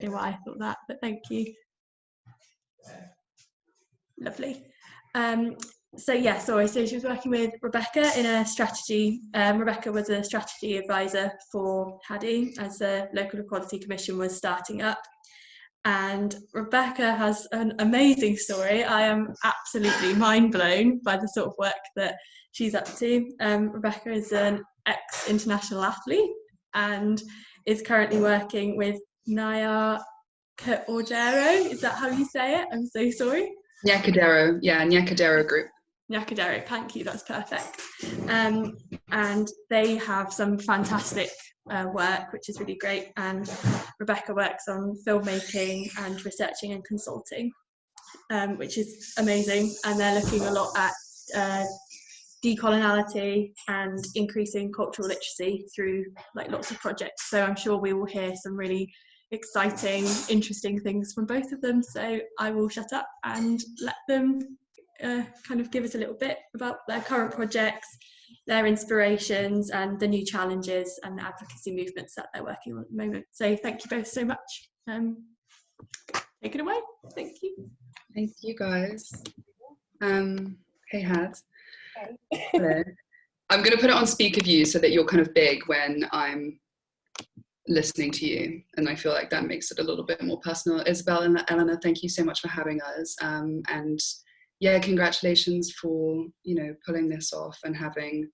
know why I thought that, but thank you. Lovely. So she was working with Rebecca in a strategy. Rebecca was a strategy advisor for Khady as the Local Equality Commission was starting up. And Rebecca has an amazing story. I am absolutely mind blown by the sort of work that she's up to. Rebecca is an ex-international athlete and is currently working with Nyakadero. Is that how you say it? I'm so sorry. Nyakadero, yeah, Nyakadero group. Nyakadero, thank you, that's perfect. And they have some fantastic work, which is really great. And Rebecca works on filmmaking and researching and consulting, which is amazing. And they're looking a lot at decoloniality and increasing cultural literacy through like lots of projects. So I'm sure we will hear some really exciting, interesting things from both of them. So I will shut up and let them kind of give us a little bit about their current projects, their inspirations and the new challenges and the advocacy movements that they're working on at the moment. So thank you both so much. Take it away. Thank you. Thank you guys. Hey Had. Hello. I'm going to put it on speaker view so that you're kind of big when I'm listening to you, and I feel like that makes it a little bit more personal. Isabel and Eleanor, thank you so much for having us, and yeah, congratulations for pulling this off and having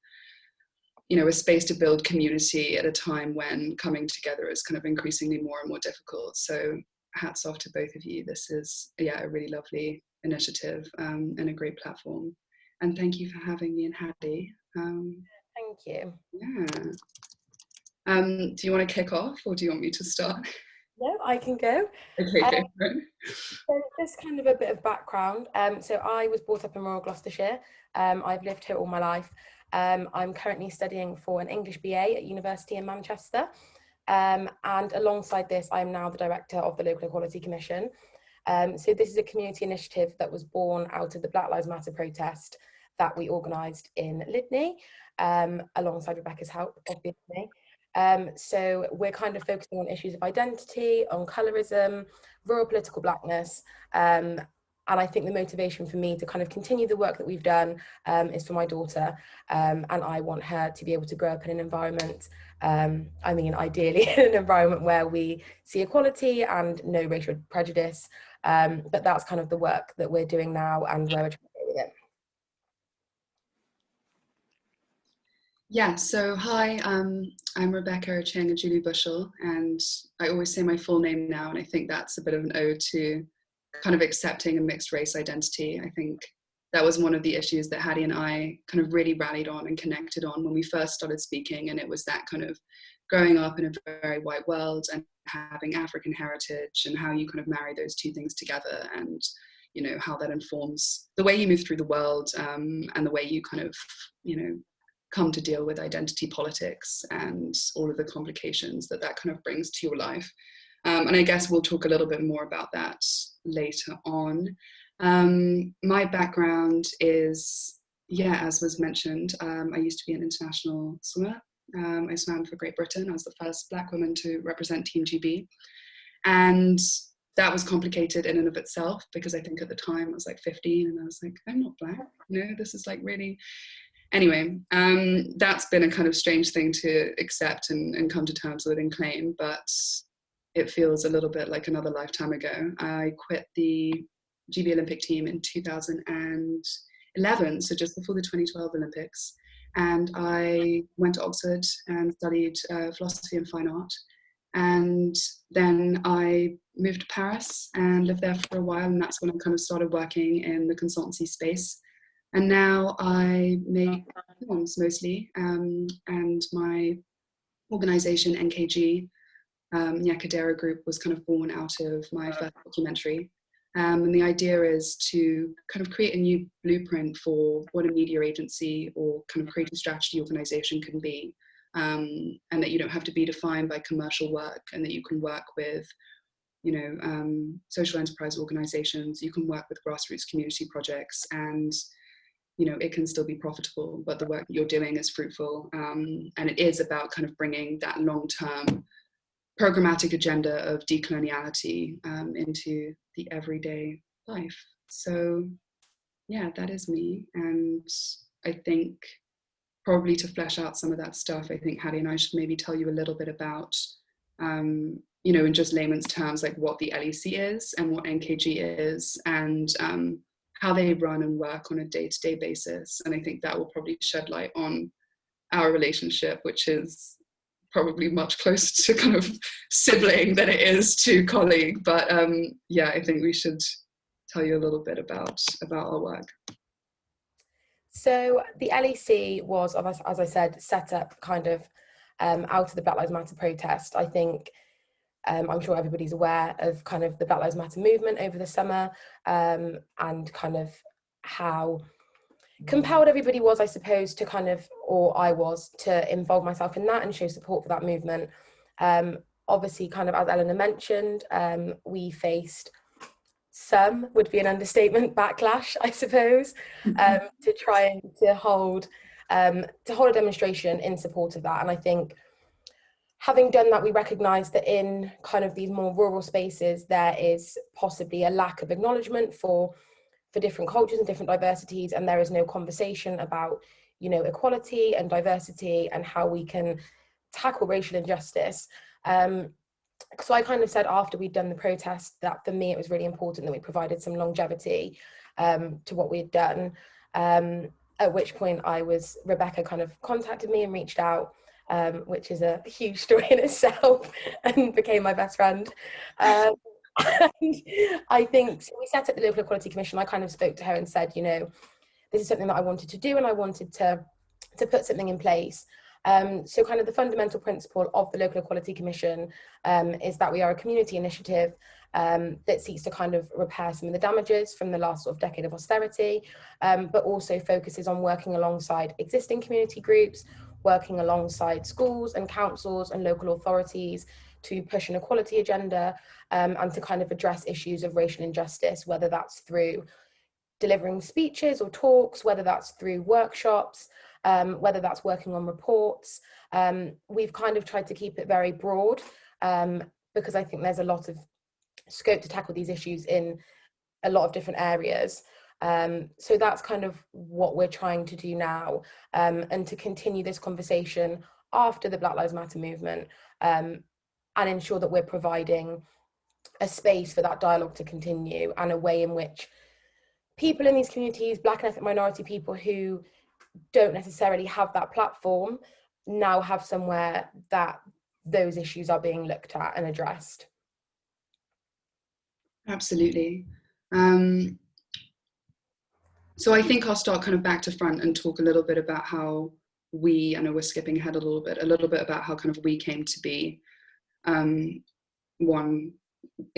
a space to build community at a time when coming together is kind of increasingly more and more difficult. So hats off to both of you. This is a really lovely initiative and a great platform, and thank you for having me and Khady. Thank you. Yeah. Do you want to kick off or do you want me to start? No, I can go. Okay, So just kind of a bit of background. So I was brought up in rural Gloucestershire. I've lived here all my life. I'm currently studying for an English BA at university in Manchester. And alongside this, I'm now the director of the Local Equality Commission. So this is a community initiative that was born out of the Black Lives Matter protest that we organised in Lydney, alongside Rebecca's help, obviously. So we're kind of focusing on issues of identity, on colorism, rural political blackness, and I think the motivation for me to kind of continue the work that we've done is for my daughter, and I want her to be able to grow up in an environment, ideally in an environment where we see equality and no racial prejudice, but that's kind of the work that we're doing now and where we're trying to go with it. Yeah, so hi, I'm Rebecca Achieng Ajulu-Bushell, and I always say my full name now, and I think that's a bit of an ode to kind of accepting a mixed race identity. I think that was one of the issues that Khady and I kind of really rallied on and connected on when we first started speaking, and it was that kind of growing up in a very white world and having African heritage and how you kind of marry those two things together, and how that informs the way you move through the world, and the way you kind of come to deal with identity politics and all of the complications that kind of brings to your life. And I guess we'll talk a little bit more about that later on. My background is, as was mentioned, I used to be an international swimmer. I swam for Great Britain. I was the first Black woman to represent Team GB. And that was complicated in and of itself, because I think at the time I was like 15 and I was like, I'm not Black, this is like really... Anyway, that's been a kind of strange thing to accept and come to terms with and claim, but it feels a little bit like another lifetime ago. I quit the GB Olympic team in 2011, so just before the 2012 Olympics, and I went to Oxford and studied philosophy and fine art, and then I moved to Paris and lived there for a while, and that's when I kind of started working in the consultancy space. And now I make films mostly, and my organisation, NKG, Nyakadero Group, was kind of born out of my first documentary. And the idea is to kind of create a new blueprint for what a media agency or kind of creative strategy organisation can be, and that you don't have to be defined by commercial work, and that you can work with social enterprise organisations, you can work with grassroots community projects, and it can still be profitable, but the work that you're doing is fruitful. And it is about kind of bringing that long-term programmatic agenda of decoloniality into the everyday life. So yeah, that is me. And I think probably to flesh out some of that stuff, I think Khady and I should maybe tell you a little bit about, you know, in just layman's terms, like what the LEC is and what NKG is, and how they run and work on a day-to-day basis. And I think that will probably shed light on our relationship, which is probably much closer to kind of sibling than it is to colleague. But yeah, I think we should tell you a little bit about our work. So the LEC was, as I said, set up kind of out of the Black Lives Matter protest. I think I'm sure everybody's aware of kind of the Black Lives Matter movement over the summer, and kind of how compelled everybody was, I suppose, to kind of, or I was, to involve myself in that and show support for that movement. Obviously, kind of as Eleanor mentioned, we faced some, would be an understatement, backlash, I suppose, to try and to hold a demonstration in support of that. And I think having done that, we recognise that in kind of these more rural spaces, there is possibly a lack of acknowledgement for different cultures and different diversities, and there is no conversation about, you know, equality and diversity and how we can tackle racial injustice. So I kind of said after we'd done the protest that for me it was really important that we provided some longevity to what we had done, at which point Rebecca kind of contacted me and reached out, which is a huge story in itself, and became my best friend. And I think so we set up the Local Equality Commission. I kind of spoke to her and said, you know, this is something that I wanted to do and I wanted to put something in place. So kind of the fundamental principle of the Local Equality Commission is that we are a community initiative that seeks to kind of repair some of the damages from the last sort of decade of austerity, but also focuses on working alongside existing community groups, working alongside schools and councils and local authorities to push an equality agenda, and to kind of address issues of racial injustice, whether that's through delivering speeches or talks, whether that's through workshops, whether that's working on reports. We've kind of tried to keep it very broad, because I think there's a lot of scope to tackle these issues in a lot of different areas. So that's kind of what we're trying to do now, and to continue this conversation after the Black Lives Matter movement, and ensure that we're providing a space for that dialogue to continue, and a way in which people in these communities, Black and ethnic minority people who don't necessarily have that platform, now have somewhere that those issues are being looked at and addressed. Absolutely. So I think I'll start kind of back to front and talk a little bit about how I know we're skipping ahead a little bit about how kind of we came to be one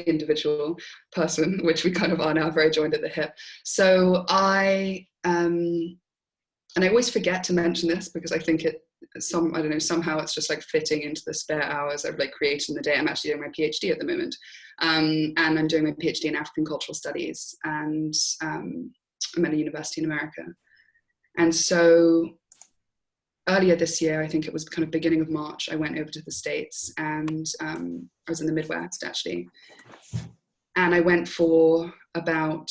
individual person, which we kind of are now very joined at the hip. So and I always forget to mention this because I think somehow it's just like fitting into the spare hours I've like created in the day. I'm actually doing my PhD at the moment, and I'm doing my PhD in African Cultural Studies, and I'm at a university in America. And so earlier this year, I think it was kind of beginning of March, I went over to the States, and I was in the Midwest actually. And I went for about,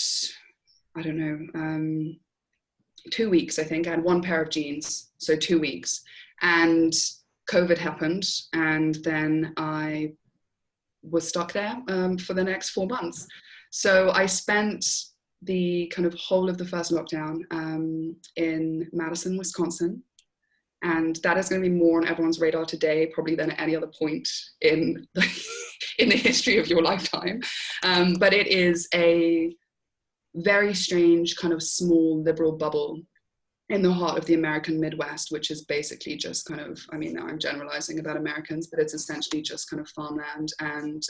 2 weeks, I think. I had one pair of jeans, so 2 weeks. And COVID happened, and then I was stuck there for the next 4 months. So I spent the kind of whole of the first lockdown in Madison, Wisconsin. And that is going to be more on everyone's radar today, probably than at any other point in in the history of your lifetime. But it is a very strange kind of small liberal bubble in the heart of the American Midwest, which is basically just kind of, I mean, now I'm generalizing about Americans, but it's essentially just kind of farmland and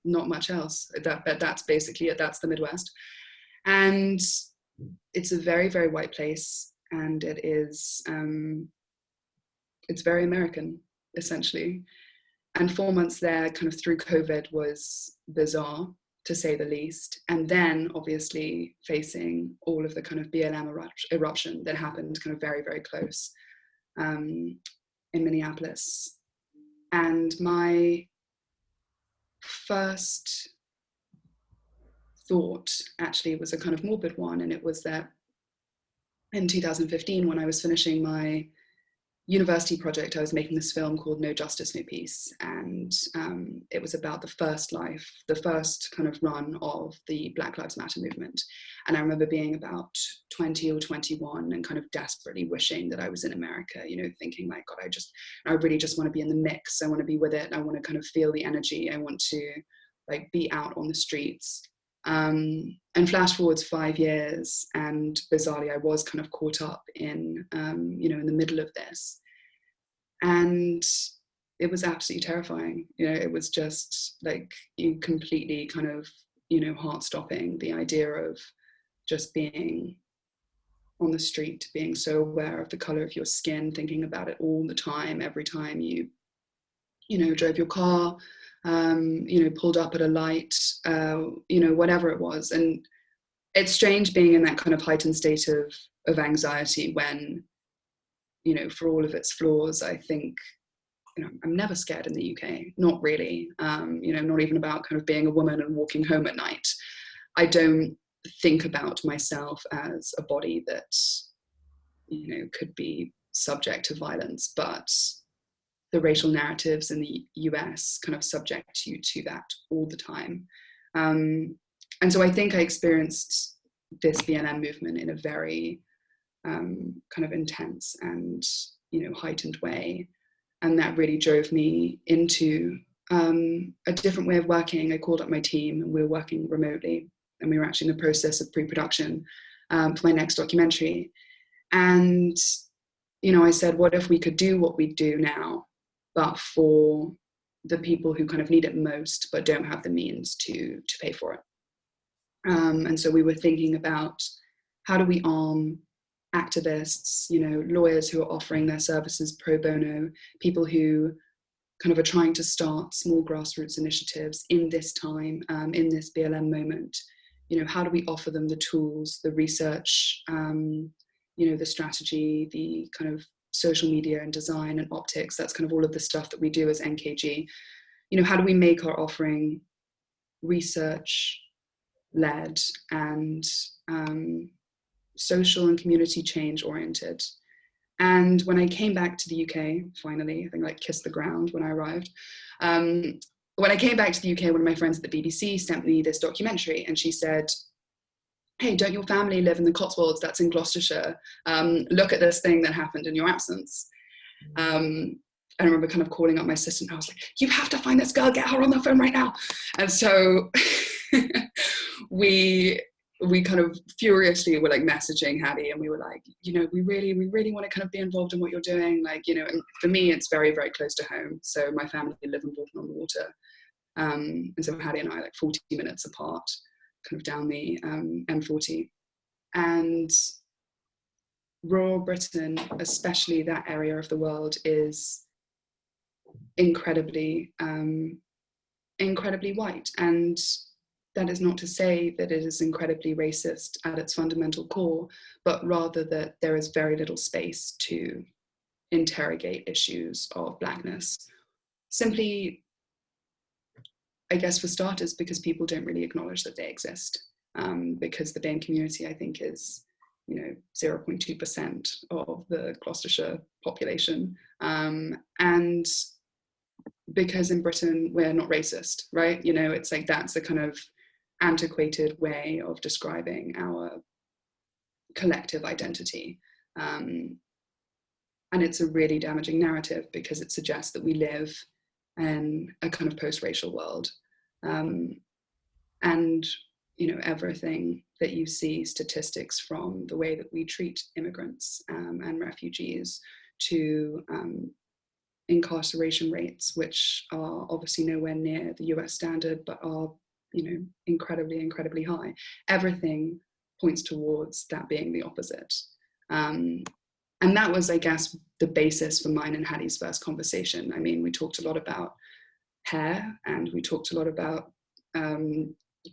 not much else. That's basically it. That's the Midwest. And it's a very, very white place. And it is, it's very American, essentially. And 4 months there, kind of through COVID, was bizarre, to say the least. And then, obviously, facing all of the kind of BLM eruption that happened kind of very, very close in Minneapolis. And my first thought actually was a kind of morbid one, and it was that in 2015, when I was finishing my university project, I was making this film called No Justice, No Peace, and it was about the first kind of run of the Black Lives Matter movement. And I remember being about 20 or 21 and kind of desperately wishing that I was in America, you know, thinking like, God, I really just want to be in the mix. I want to be with it. I want to kind of feel the energy. I want to like be out on the streets. And flash forwards 5 years, and bizarrely, I was kind of caught up in, you know, in the middle of this. And it was absolutely terrifying. You know, it was just like you completely kind of, you know, heart-stopping, the idea of just being on the street, being so aware of the color of your skin, thinking about it all the time, every time you know, drove your car, you know, pulled up at a light, you know, whatever it was. And it's strange being in that kind of heightened state of anxiety when, you know, for all of its flaws, I think, you know, I'm never scared in the UK, not really, you know, not even about kind of being a woman and walking home at night. I don't think about myself as a body that, you know, could be subject to violence, but the racial narratives in the US kind of subject you to that all the time. And so I think I experienced this BLM movement in a very kind of intense and, you know, heightened way. And that really drove me into a different way of working. I called up my team and we were working remotely, and we were actually in the process of pre-production for my next documentary. And, you know, I said, what if we could do what we do now, but for the people who kind of need it most, but don't have the means to pay for it. And so we were thinking about how do we arm activists, you know, lawyers who are offering their services pro bono, people who kind of are trying to start small grassroots initiatives in this time, in this BLM moment. You know, how do we offer them the tools, the research, you know, the strategy, the kind of social media and design and optics, that's kind of all of the stuff that we do as NKG. You know, how do we make our offering research-led and social and community change oriented? And when I came back to the UK, finally, I think like kissed the ground when I arrived. When I came back to the UK, one of my friends at the BBC sent me this documentary, and she said, hey, don't your family live in the Cotswolds? That's in Gloucestershire. Look at this thing that happened in your absence. I remember kind of calling up my assistant. I was like, you have to find this girl, get her on the phone right now. And so we kind of furiously were like messaging Khady, and we were like, you know, we really want to kind of be involved in what you're doing. Like, you know, and for me, it's very, very close to home. So my family live in Bolton-on-the-Water. And so Khady and I are like 40 minutes apart, kind of down the M40. And rural Britain, especially that area of the world, is incredibly white. And that is not to say that it is incredibly racist at its fundamental core, but rather that there is very little space to interrogate issues of Blackness. Simply, I guess for starters, because people don't really acknowledge that they exist. Because the BAME community, I think, is, you know, 0.2% of the Gloucestershire population. And because in Britain, we're not racist, right? You know, it's like that's a kind of antiquated way of describing our collective identity. And it's a really damaging narrative because it suggests that we live in a kind of post-racial world. And, you know, everything that you see, statistics from the way that we treat immigrants and refugees to incarceration rates, which are obviously nowhere near the US standard, but are, you know, incredibly, incredibly high. Everything points towards that being the opposite. And that was, I guess, the basis for mine and Khady's first conversation. I mean, we talked a lot about hair, and we talked a lot about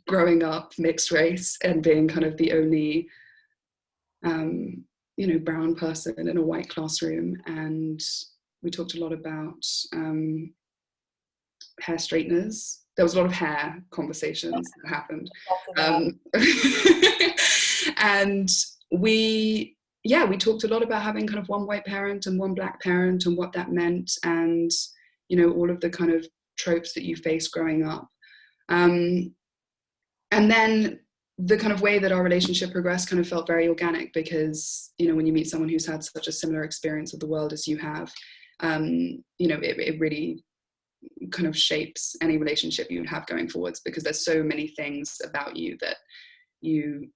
growing up mixed race and being kind of the only, you know, brown person in a white classroom. And we talked a lot about hair straighteners. There was a lot of hair conversations that happened. And we talked a lot about having kind of one white parent and one black parent and what that meant, and, you know, all of the kind of tropes that you face growing up. And then the kind of way that our relationship progressed kind of felt very organic, because, you know, when you meet someone who's had such a similar experience of the world as you have, you know, it really kind of shapes any relationship you have going forwards, because there's so many things about you that you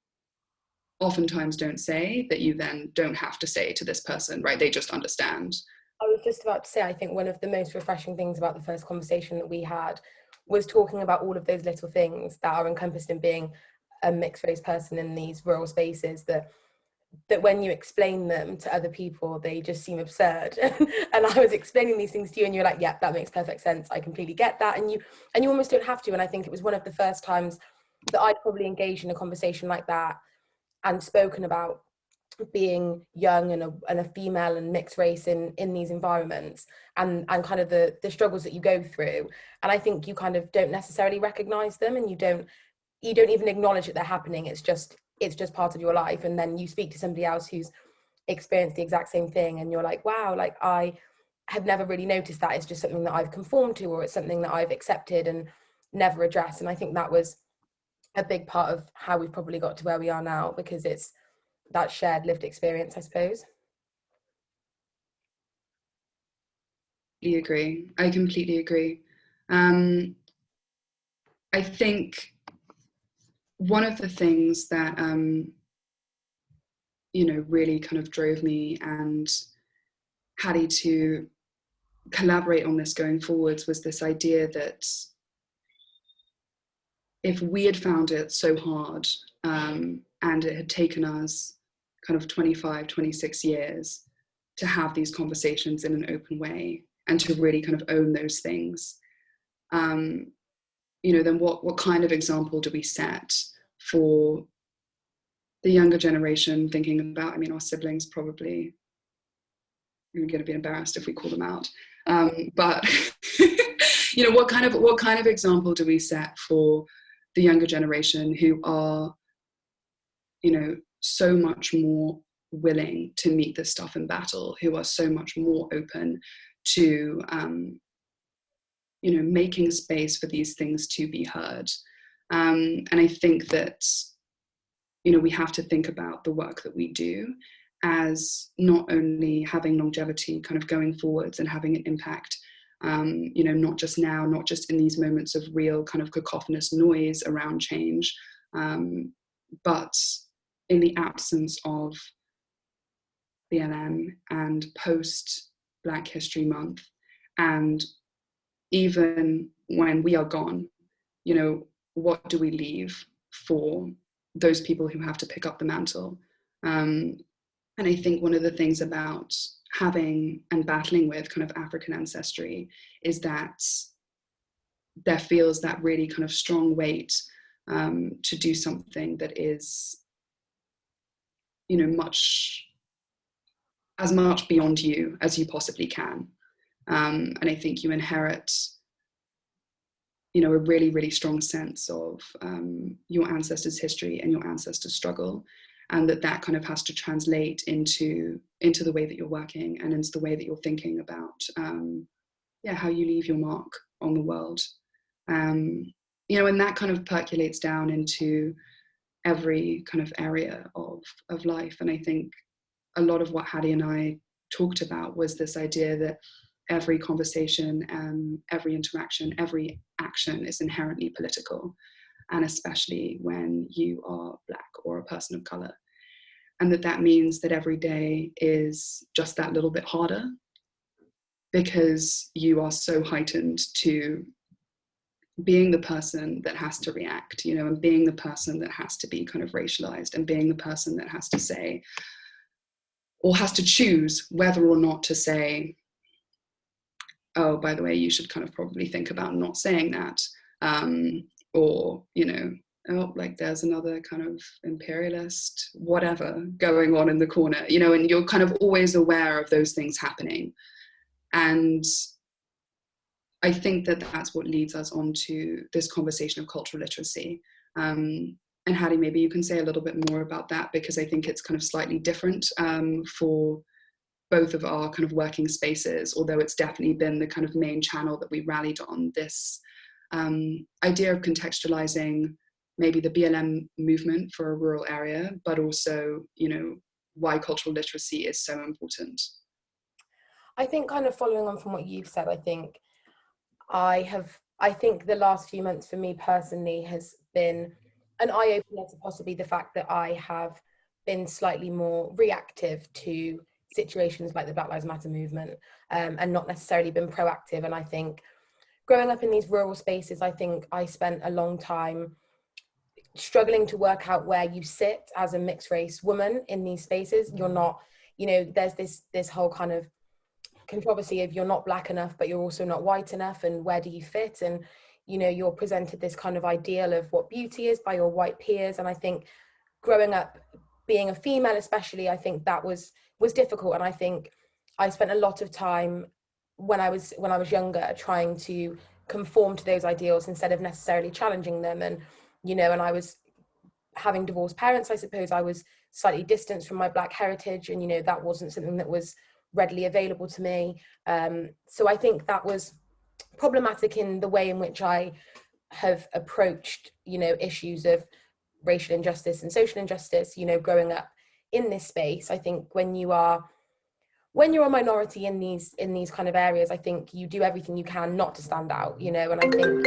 oftentimes don't say that you then don't have to say to this person, right? They just understand. I was just about to say, I think one of the most refreshing things about the first conversation that we had was talking about all of those little things that are encompassed in being a mixed race person in these rural spaces, that when you explain them to other people, they just seem absurd. And I was explaining these things to you and you're like, yeah, that makes perfect sense. I completely get that. And you almost don't have to. And I think it was one of the first times that I'd probably engaged in a conversation like that and spoken about being young and a female and mixed race in these environments, and kind of the struggles that you go through. And I think you kind of don't necessarily recognize them, and you don't even acknowledge that they're happening. It's just part of your life. And then you speak to somebody else who's experienced the exact same thing, and you're like, wow, like I have never really noticed that. It's just something that I've conformed to, or it's something that I've accepted and never addressed. And I think that was a big part of how we've probably got to where we are now, because it's that shared lived experience, I suppose. I completely agree. I think one of the things that, you know, really kind of drove me and Khady to collaborate on this going forwards was this idea that if we had found it so hard, and it had taken us kind of 25, 26 years to have these conversations in an open way and to really kind of own those things, you know, then what kind of example do we set for the younger generation thinking about, I mean, our siblings probably are going to be embarrassed if we call them out, but you know, what kind of example do we set for the younger generation who are, you know, so much more willing to meet this stuff in battle, who are so much more open to, you know, making space for these things to be heard. And I think that, you know, we have to think about the work that we do as not only having longevity kind of going forwards and having an impact, you know, not just now, not just in these moments of real kind of cacophonous noise around change, but in the absence of BLM and post Black History Month, and even when we are gone, you know, what do we leave for those people who have to pick up the mantle? And I think one of the things about having and battling with kind of African ancestry is that there feels that really kind of strong weight to do something that is, you know, as much beyond you as you possibly can. And I think you inherit, you know, a really, really strong sense of your ancestors' history and your ancestors' struggle, and that kind of has to translate into the way that you're working and into the way that you're thinking about, how you leave your mark on the world. You know, and that kind of percolates down into every kind of area of life. And I think a lot of what Khady and I talked about was this idea that every conversation, every interaction, every action is inherently political, and especially when you are Black or a person of colour. And that means that every day is just that little bit harder, because you are so heightened to being the person that has to react, you know, and being the person that has to be kind of racialized, and being the person that has to say, or has to choose whether or not to say, oh, by the way, you should kind of probably think about not saying that. Or, you know, oh, like there's another kind of imperialist, whatever going on in the corner, you know, and you're kind of always aware of those things happening. And I think that that's what leads us on to this conversation of cultural literacy. And Khady, maybe you can say a little bit more about that, because I think it's kind of slightly different for both of our kind of working spaces, although it's definitely been the kind of main channel that we rallied on, this idea of contextualizing maybe the BLM movement for a rural area, but also, you know, why cultural literacy is so important. I think, kind of following on from what you've said, I think the last few months for me personally has been an eye-opener to possibly the fact that I have been slightly more reactive to situations like the Black Lives Matter movement, and not necessarily been proactive. And I think growing up in these rural spaces, I think I spent a long time struggling to work out where you sit as a mixed race woman in these spaces. You're not, you know, there's this whole kind of controversy of you're not black enough, but you're also not white enough, and where do you fit? And, you know, you're presented this kind of ideal of what beauty is by your white peers. And I think growing up, being a female especially, I think that was difficult. And I think I spent a lot of time when I was younger trying to conform to those ideals instead of necessarily challenging them. And, you know, and I was having divorced parents, I suppose I was slightly distanced from my black heritage, and, you know, that wasn't something that was readily available to me. So I think that was problematic in the way in which I have approached, you know, issues of racial injustice and social injustice, you know, growing up in this space. I think when you're a minority in these kind of areas, I think you do everything you can not to stand out, you know. And I think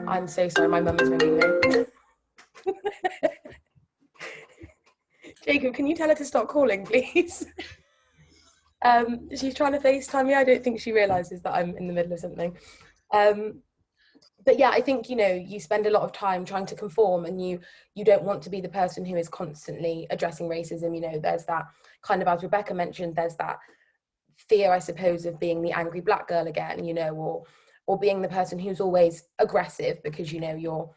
I'm so sorry, my mum is ringing me. Jacob, can you tell her to stop calling, please? She's trying to FaceTime me. I don't think she realizes that I'm in the middle of something. But yeah, I think, you know, you spend a lot of time trying to conform, and you don't want to be the person who is constantly addressing racism. You know, there's that kind of, as Rebecca mentioned, there's that fear, I suppose, of being the angry black girl again, you know, or being the person who's always aggressive because, you know, you're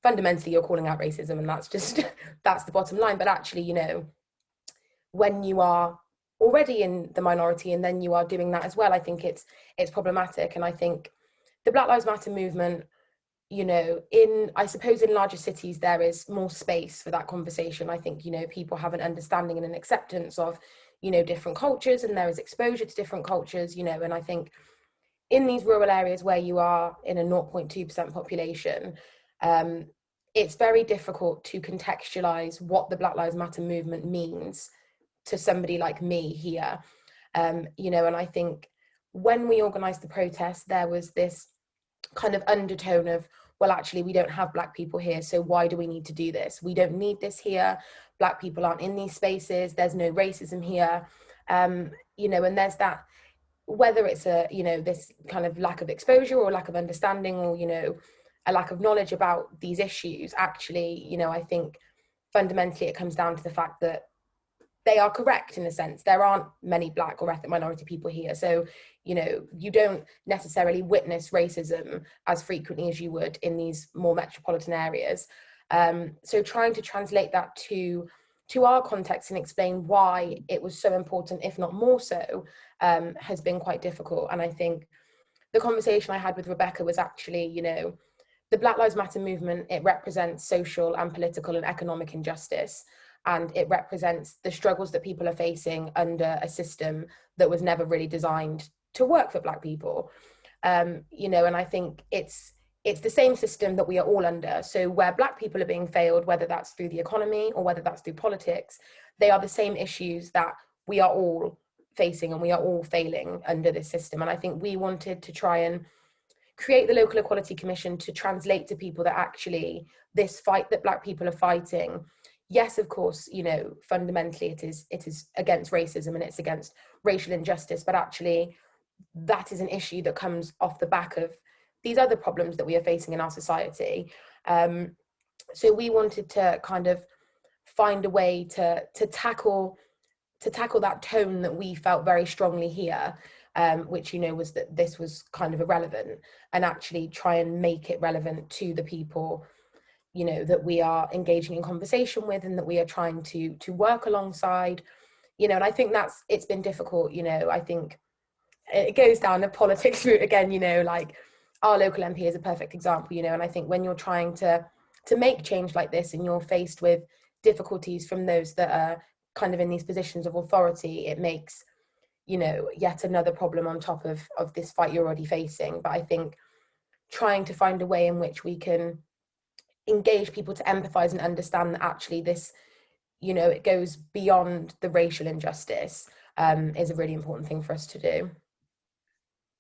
fundamentally calling out racism, and that's just that's the bottom line. But actually, you know, when you are already in the minority and then you are doing that as well, I think it's problematic. And I think the Black Lives Matter movement, you know, I suppose in larger cities there is more space for that conversation. I think, you know, people have an understanding and an acceptance of, you know, different cultures, and there is exposure to different cultures, you know. And I think in these rural areas where you are in a 0.2% population, it's very difficult to contextualize what the Black Lives Matter movement means to somebody like me here, you know. And I think when we organised the protest, there was this kind of undertone of, well, actually, we don't have black people here, so why do we need to do this? We don't need this here. Black people aren't in these spaces. There's no racism here, you know. And there's that, whether it's a, you know, this kind of lack of exposure or lack of understanding, or, you know, a lack of knowledge about these issues. Actually, you know, I think fundamentally it comes down to the fact that they are correct in a sense. There aren't many black or ethnic minority people here. So, you know, you don't necessarily witness racism as frequently as you would in these more metropolitan areas. So trying to translate that to our context and explain why it was so important, if not more so, has been quite difficult. And I think the conversation I had with Rebecca was actually, you know, the Black Lives Matter movement, it represents social and political and economic injustice. And it represents the struggles that people are facing under a system that was never really designed to work for black people. You know, and I think it's the same system that we are all under. So where black people are being failed, whether that's through the economy or whether that's through politics, they are the same issues that we are all facing, and we are all failing under this system. And I think we wanted to try and create the Local Equality Commission to translate to people that actually this fight that black people are fighting, yes, of course, you know, fundamentally it is against racism and it's against racial injustice, but actually that is an issue that comes off the back of these other problems that we are facing in our society. So we wanted to kind of find a way to tackle that tone that we felt very strongly here, which, you know, was that this was kind of irrelevant, and actually try and make it relevant to the people, you know, that we are engaging in conversation with and that we are trying to work alongside, you know. And I think it's been difficult, you know. I think it goes down the politics route again, you know, like our local MP is a perfect example, you know, and I think when you're trying to make change like this and you're faced with difficulties from those that are kind of in these positions of authority, it makes, you know, yet another problem on top of this fight you're already facing. But I think trying to find a way in which we can engage people to empathize and understand that actually this, you know, it goes beyond the racial injustice, is a really important thing for us to do.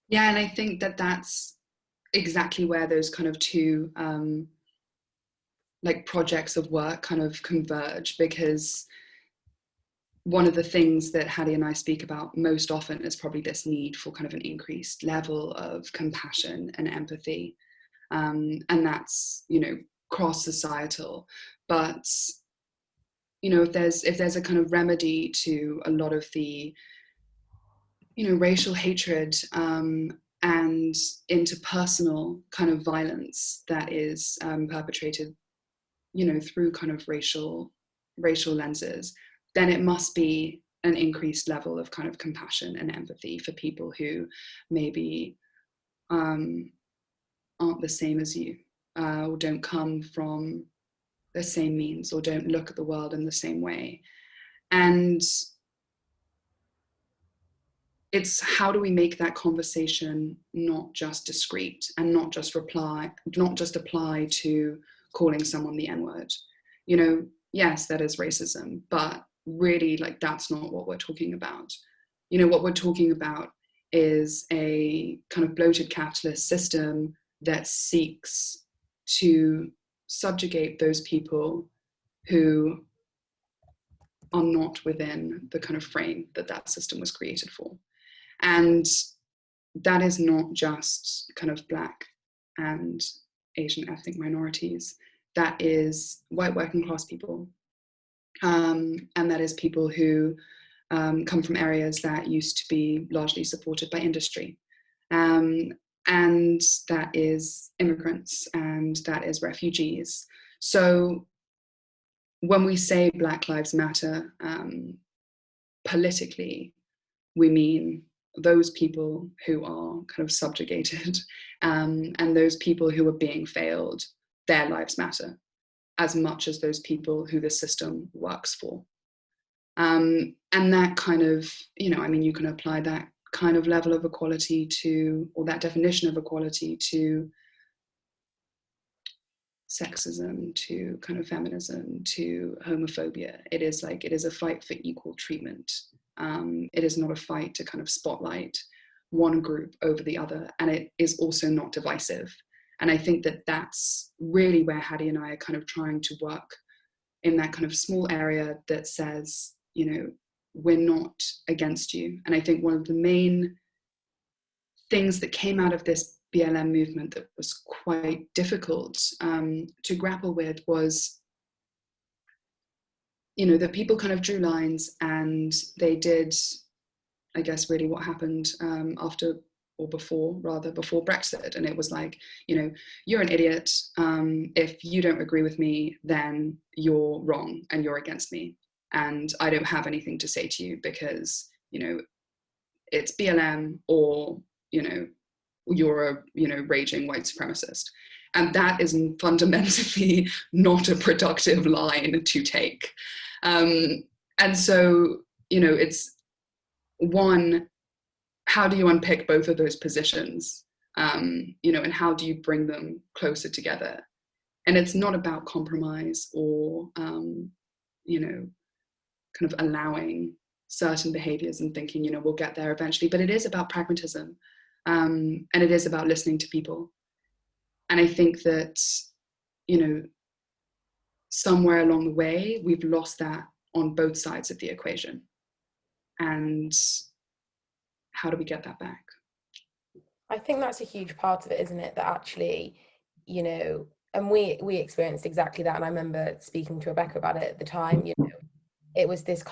Yeah, and I think that that's exactly where those kind of two like projects of work kind of converge, because one of the things that Khady and I speak about most often is probably this need for kind of an increased level of compassion and empathy, and that's, you know, cross societal. But you know, if there's a kind of remedy to a lot of the, you know, racial hatred and interpersonal kind of violence that is perpetrated, you know, through kind of racial lenses, then it must be an increased level of kind of compassion and empathy for people who maybe aren't the same as you, or don't come from the same means, or don't look at the world in the same way. And it's how do we make that conversation not just discreet and not just apply to calling someone the N-word. You know, yes, that is racism, but really, like, that's not what we're talking about. You know, what we're talking about is a kind of bloated capitalist system that seeks to subjugate those people who are not within the kind of frame that that system was created for. And that is not just kind of Black and Asian ethnic minorities. That is white working class people. And that is people who come from areas that used to be largely supported by industry. And that is immigrants, and that is refugees. So when we say Black Lives Matter, politically, we mean those people who are kind of subjugated, and those people who are being failed, their lives matter as much as those people who the system works for. And that kind of, you know, I mean, you can apply that kind of level of equality to, or that definition of equality to sexism, to kind of feminism, to homophobia. It is like, it is a fight for equal treatment. It is not a fight to kind of spotlight one group over the other, and it is also not divisive. And I think that that's really where Khady and I are kind of trying to work, in that kind of small area that says, you know, we're not against you. And I think one of the main things that came out of this BLM movement that was quite difficult to grapple with was, you know, that people kind of drew lines, and they did, I guess, really what happened after, or before Brexit. And it was like, you know, you're an idiot. If you don't agree with me, then you're wrong and you're against me. And I don't have anything to say to you because, you know, it's BLM, or, you know, you're a, you know, raging white supremacist. And that is fundamentally not a productive line to take. And so, you know, it's one, how do you unpick both of those positions? You know, and how do you bring them closer together? And it's not about compromise or, you know, kind of allowing certain behaviors and thinking, you know, we'll get there eventually, but it is about pragmatism. And it is about listening to people. And I think that, you know, somewhere along the way, we've lost that on both sides of the equation. And how do we get that back? I think that's a huge part of it, isn't it? That actually, you know, and we experienced exactly that. And I remember speaking to Rebecca about it at the time, you know, it was this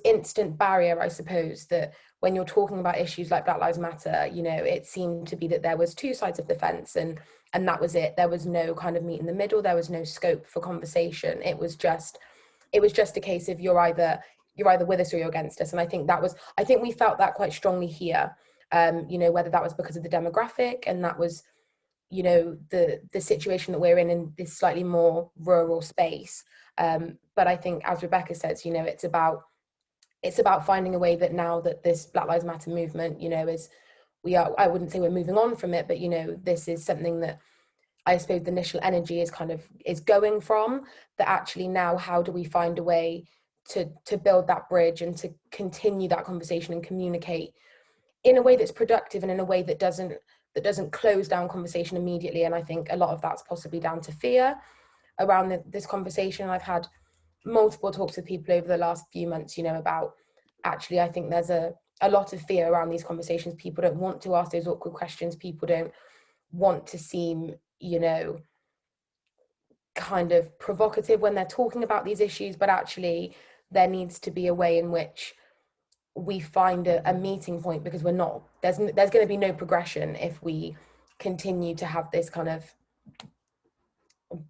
instant barrier, I suppose, that when you're talking about issues like Black Lives Matter, you know, it seemed to be that there was two sides of the fence, and that was it. There was no kind of meet in the middle. There was no scope for conversation. It was just a case of you're either you're either with us or you're against us. And I think we felt that quite strongly here, whether that was because of the demographic, and that was, the situation that we're in this slightly more rural space. But I think, as Rebecca says, it's about finding a way that now that this Black Lives Matter movement, I wouldn't say we're moving on from it, but, this is something that I suppose the initial energy is going from, that actually now, how do we find a way to build that bridge and to continue that conversation and communicate in a way that's productive and in a way that doesn't close down conversation immediately. And I think a lot of that's possibly down to fear around this conversation. I've had multiple talks with people over the last few months, about actually, I think there's a lot of fear around these conversations. People don't want to ask those awkward questions. People don't want to seem, kind of provocative when they're talking about these issues, but actually there needs to be a way in which we find a meeting point, because there's going to be no progression if we continue to have this kind of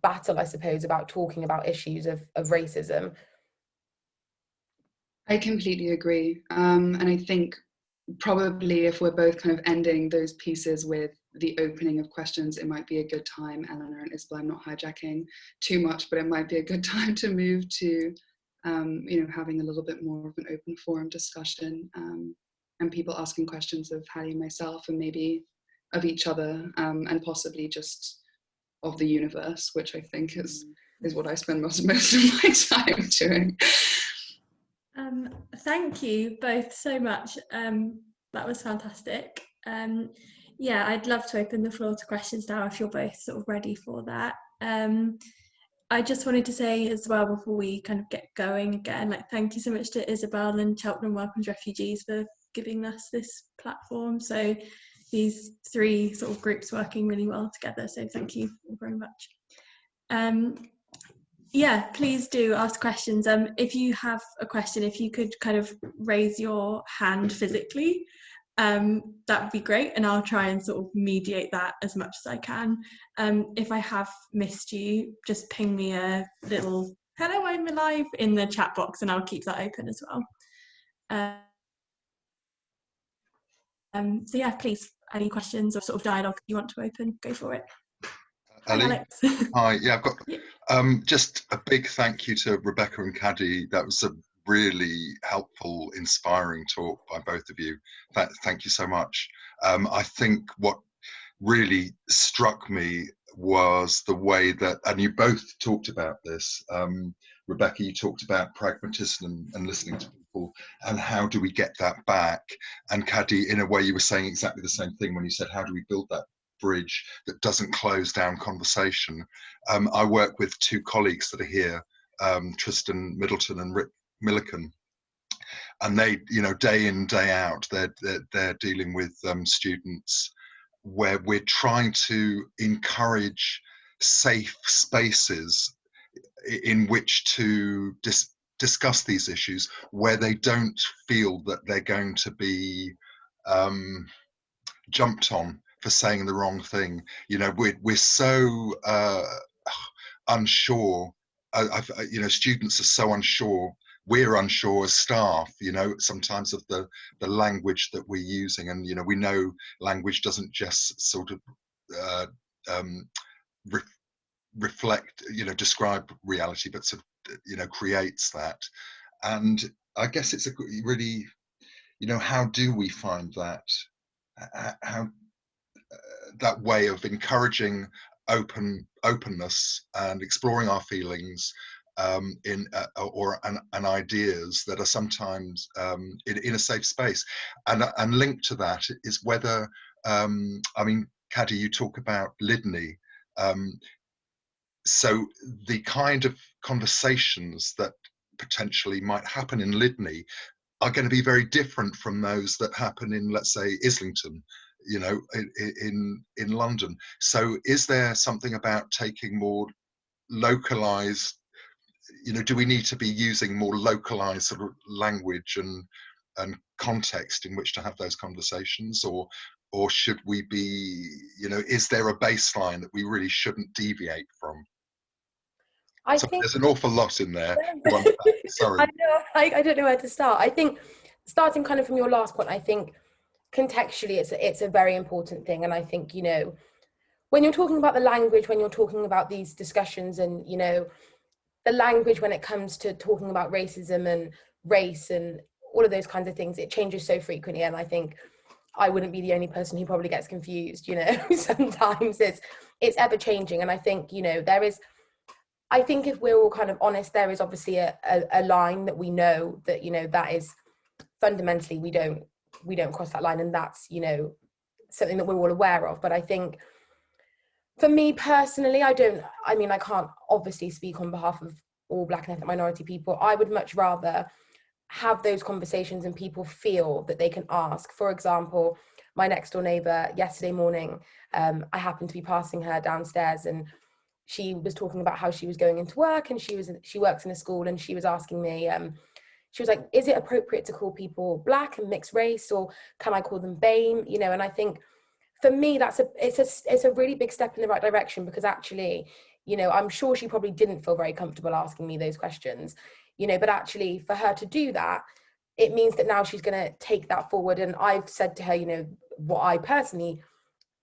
battle, I suppose, about talking about issues of racism. I completely agree. And I think probably if we're both kind of ending those pieces with the opening of questions, it might be a good time, Eleanor and Isabel, I'm not hijacking too much, but it might be a good time to move to, having a little bit more of an open forum discussion, and people asking questions of Khady and myself, and maybe of each other, and possibly just of the universe, which I think is what I spend most of my time doing. Thank you both so much. That was fantastic. I'd love to open the floor to questions now if you're both sort of ready for that. I just wanted to say as well, before we kind of get going again, thank you so much to Isabel and Cheltenham Welcomes Refugees for giving us this platform. So these three sort of groups working really well together. So thank you very much. Please do ask questions. If you have a question, if you could kind of raise your hand physically, that would be great, and I'll try and sort of mediate that as much as I can. If I have missed you, just ping me a little "hello, I'm alive" in the chat box, and I'll keep that open as well. Please, any questions or sort of dialogue you want to open, go for it. Hi, Alex. Hi, I've got just a big thank you to Rebecca and Khady. That was a really helpful, inspiring talk by both of you. Thank you so much. I think what really struck me was the way that, and you both talked about this, Rebecca, you talked about pragmatism and listening to people, and how do we get that back? And Khady, in a way, you were saying exactly the same thing when you said, how do we build that bridge that doesn't close down conversation? I work with two colleagues that are here, Tristan Middleton and Rick Milliken, and they, day in, day out, they're dealing with students where we're trying to encourage safe spaces in which to discuss these issues, where they don't feel that they're going to be jumped on for saying the wrong thing. We're so unsure. Students are so unsure. We're unsure as staff, sometimes of the language that we're using, and we know language doesn't just sort of reflect, describe reality, but sort of, creates that. And I guess it's a really, how do we find that? How that way of encouraging openness and exploring our feelings and ideas that are sometimes in a safe space, and linked to that is whether Khady, you talk about Lydney, so the kind of conversations that potentially might happen in Lydney are going to be very different from those that happen in, let's say, Islington, in London. So is there something about taking more localized, do we need to be using more localized sort of language and context in which to have those conversations, or should we be, is there a baseline that we really shouldn't deviate from? I So think there's an awful lot in there. Sorry. I don't know where to start. I think starting kind of from your last point, I think contextually it's a very important thing. And I think, you know, when you're talking about the language, when you're talking about these discussions and, you know, the language when it comes to talking about racism and race and all of those kinds of things, it changes so frequently. And I think I wouldn't be the only person who probably gets confused, you know. Sometimes it's ever changing. And I think, you know, I think if we're all kind of honest, there is obviously a line that we know that, you know, that is fundamentally we don't cross that line, and that's, you know, something that we're all aware of. But I think for me personally, I can't obviously speak on behalf of all Black and ethnic minority people. I would much rather have those conversations and people feel that they can ask. For example, my next door neighbour yesterday morning, I happened to be passing her downstairs, and she was talking about how she was going into work, and she works in a school, and she was asking me, she was like, is it appropriate to call people Black and mixed race, or can I call them BAME? You know, and I think for me, it's a really big step in the right direction, because actually, you know, I'm sure she probably didn't feel very comfortable asking me those questions, you know, but actually for her to do that, it means that now she's going to take that forward. And I've said to her, you know, what I personally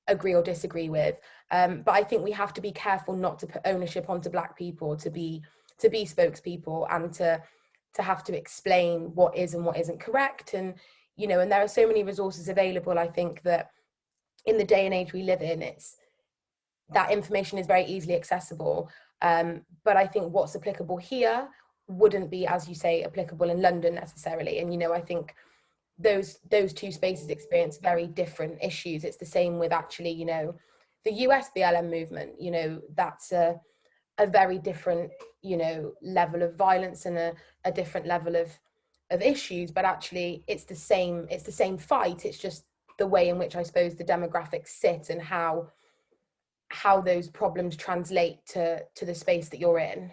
agree or disagree with. But I think we have to be careful not to put ownership onto Black people to be spokespeople, and to have to explain what is and what isn't correct. And, you know, and there are so many resources available. I think that in the day and age we live in, that information is very easily accessible. But I think what's applicable here wouldn't be, as you say, applicable in London necessarily. And, you know, I think those two spaces experience very different issues. It's the same with actually, you know, the US BLM movement. You know, that's a very different, you know, level of violence and a different level of issues, but actually it's the same fight. It's just the way in which I suppose the demographics sit and how those problems translate to the space that you're in.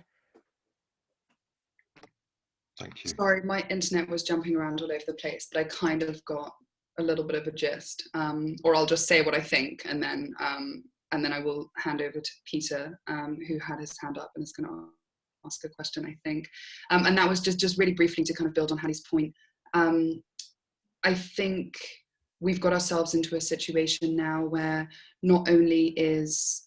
Thank you. Sorry, my internet was jumping around all over the place, but I kind of got a little bit of a gist, or I'll just say what I think, and then I will hand over to Peter, who had his hand up and is going to ask a question, I think. And that was just really briefly to kind of build on Khadí's point. I think we've got ourselves into a situation now where not only is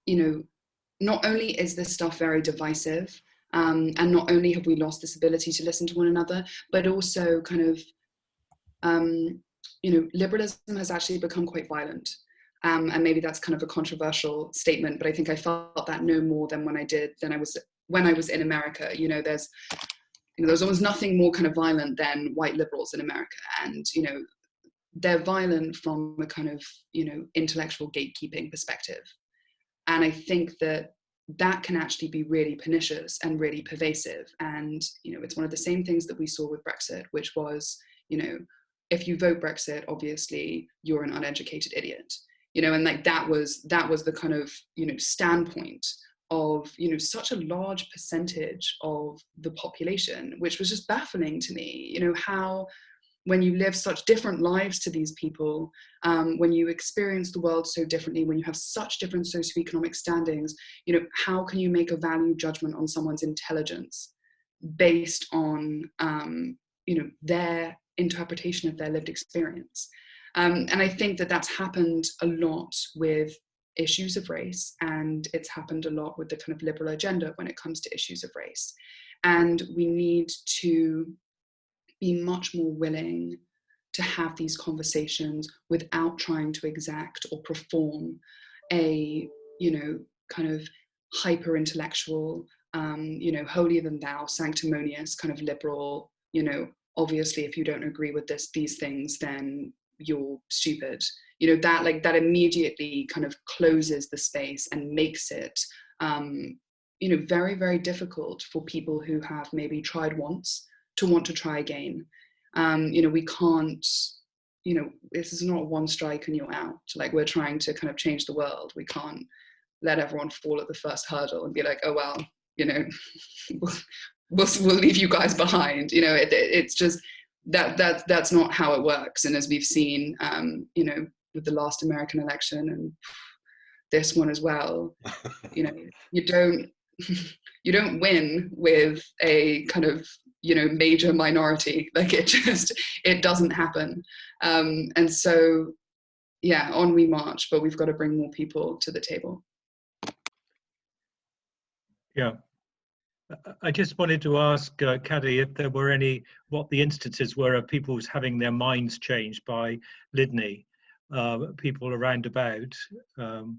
this stuff very divisive, and not only have we lost this ability to listen to one another, but also kind of, liberalism has actually become quite violent. And maybe that's kind of a controversial statement, but I think I felt that no more than when I was in America. You know, there's almost nothing more kind of violent than white liberals in America. And, you know, they're violent from a kind of, you know, intellectual gatekeeping perspective. And I think that can actually be really pernicious and really pervasive. And, you know, it's one of the same things that we saw with Brexit, which was, you know, if you vote Brexit, obviously you're an uneducated idiot, you know, and like that was the kind of, you know, standpoint of, you know, such a large percentage of the population, which was just baffling to me, you know, how, when you live such different lives to these people, when you experience the world so differently, when you have such different socioeconomic standings, you know, how can you make a value judgment on someone's intelligence based on, you know, their interpretation of their lived experience? And I think that that's happened a lot with issues of race, and it's happened a lot with the kind of liberal agenda when it comes to issues of race. And we need to be much more willing to have these conversations without trying to exact or perform a, you know, kind of hyper intellectual, you know, holier than thou, sanctimonious kind of liberal, you know, obviously if you don't agree with these things, then you're stupid. You know, that immediately kind of closes the space and makes it, you know, very, very difficult for people who have maybe tried once to want to try again. You know, we can't, you know, this is not one strike and you're out. Like, we're trying to kind of change the world. We can't let everyone fall at the first hurdle and be like, oh, well, you know, we'll leave you guys behind. You know, it's just, that's not how it works. And as we've seen, you know, with the last American election and this one as well, you know, you don't, you don't win with a kind of, you know, major minority. Like it doesn't happen. And so, yeah, on we march, but we've got to bring more people to the table. Yeah. I just wanted to ask Khady if there were what the instances were of people having their minds changed by Lydney, people around about. Do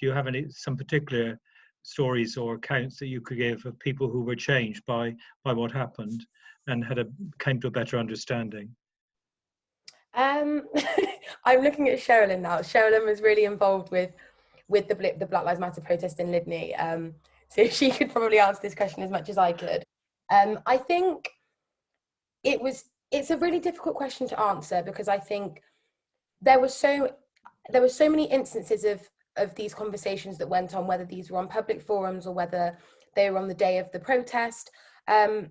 you have some particular stories or accounts that you could give of people who were changed by what happened and came to a better understanding? I'm looking at Sherilyn now. Sherilyn was really involved with the Black Lives Matter protest in Lydney. So she could probably answer this question as much as I could. I think it's a really difficult question to answer, because I think there were so many instances of these conversations that went on, whether these were on public forums or whether they were on the day of the protest. I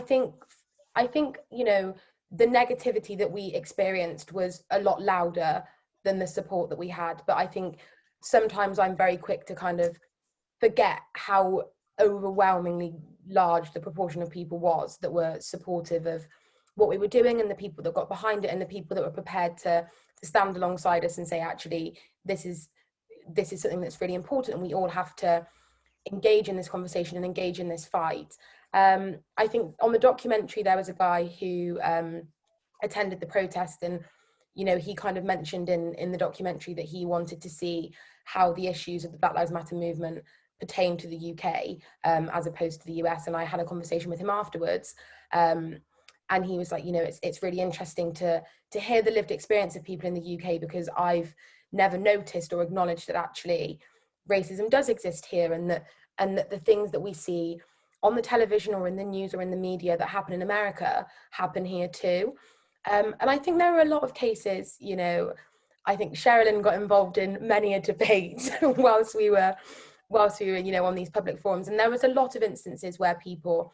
think, you know, the negativity that we experienced was a lot louder than the support that we had. But I think sometimes I'm very quick to kind of forget how overwhelmingly large the proportion of people was that were supportive of what we were doing, and the people that got behind it, and the people that were prepared to stand alongside us and say, actually, this is something that's really important, and we all have to engage in this conversation and engage in this fight. I think on the documentary there was a guy who attended the protest, and you know, he kind of mentioned in the documentary that he wanted to see how the issues of the Black Lives Matter movement pertain to the UK as opposed to the US. And I had a conversation with him afterwards, and he was like, you know, it's really interesting to hear the lived experience of people in the UK, because I've never noticed or acknowledged that actually racism does exist here, and that the things that we see on the television or in the news or in the media that happen in America happen here too. And I think there are a lot of cases, you know, I think Sherilyn got involved in many a debate whilst we were, you know, on these public forums. And there was a lot of instances where people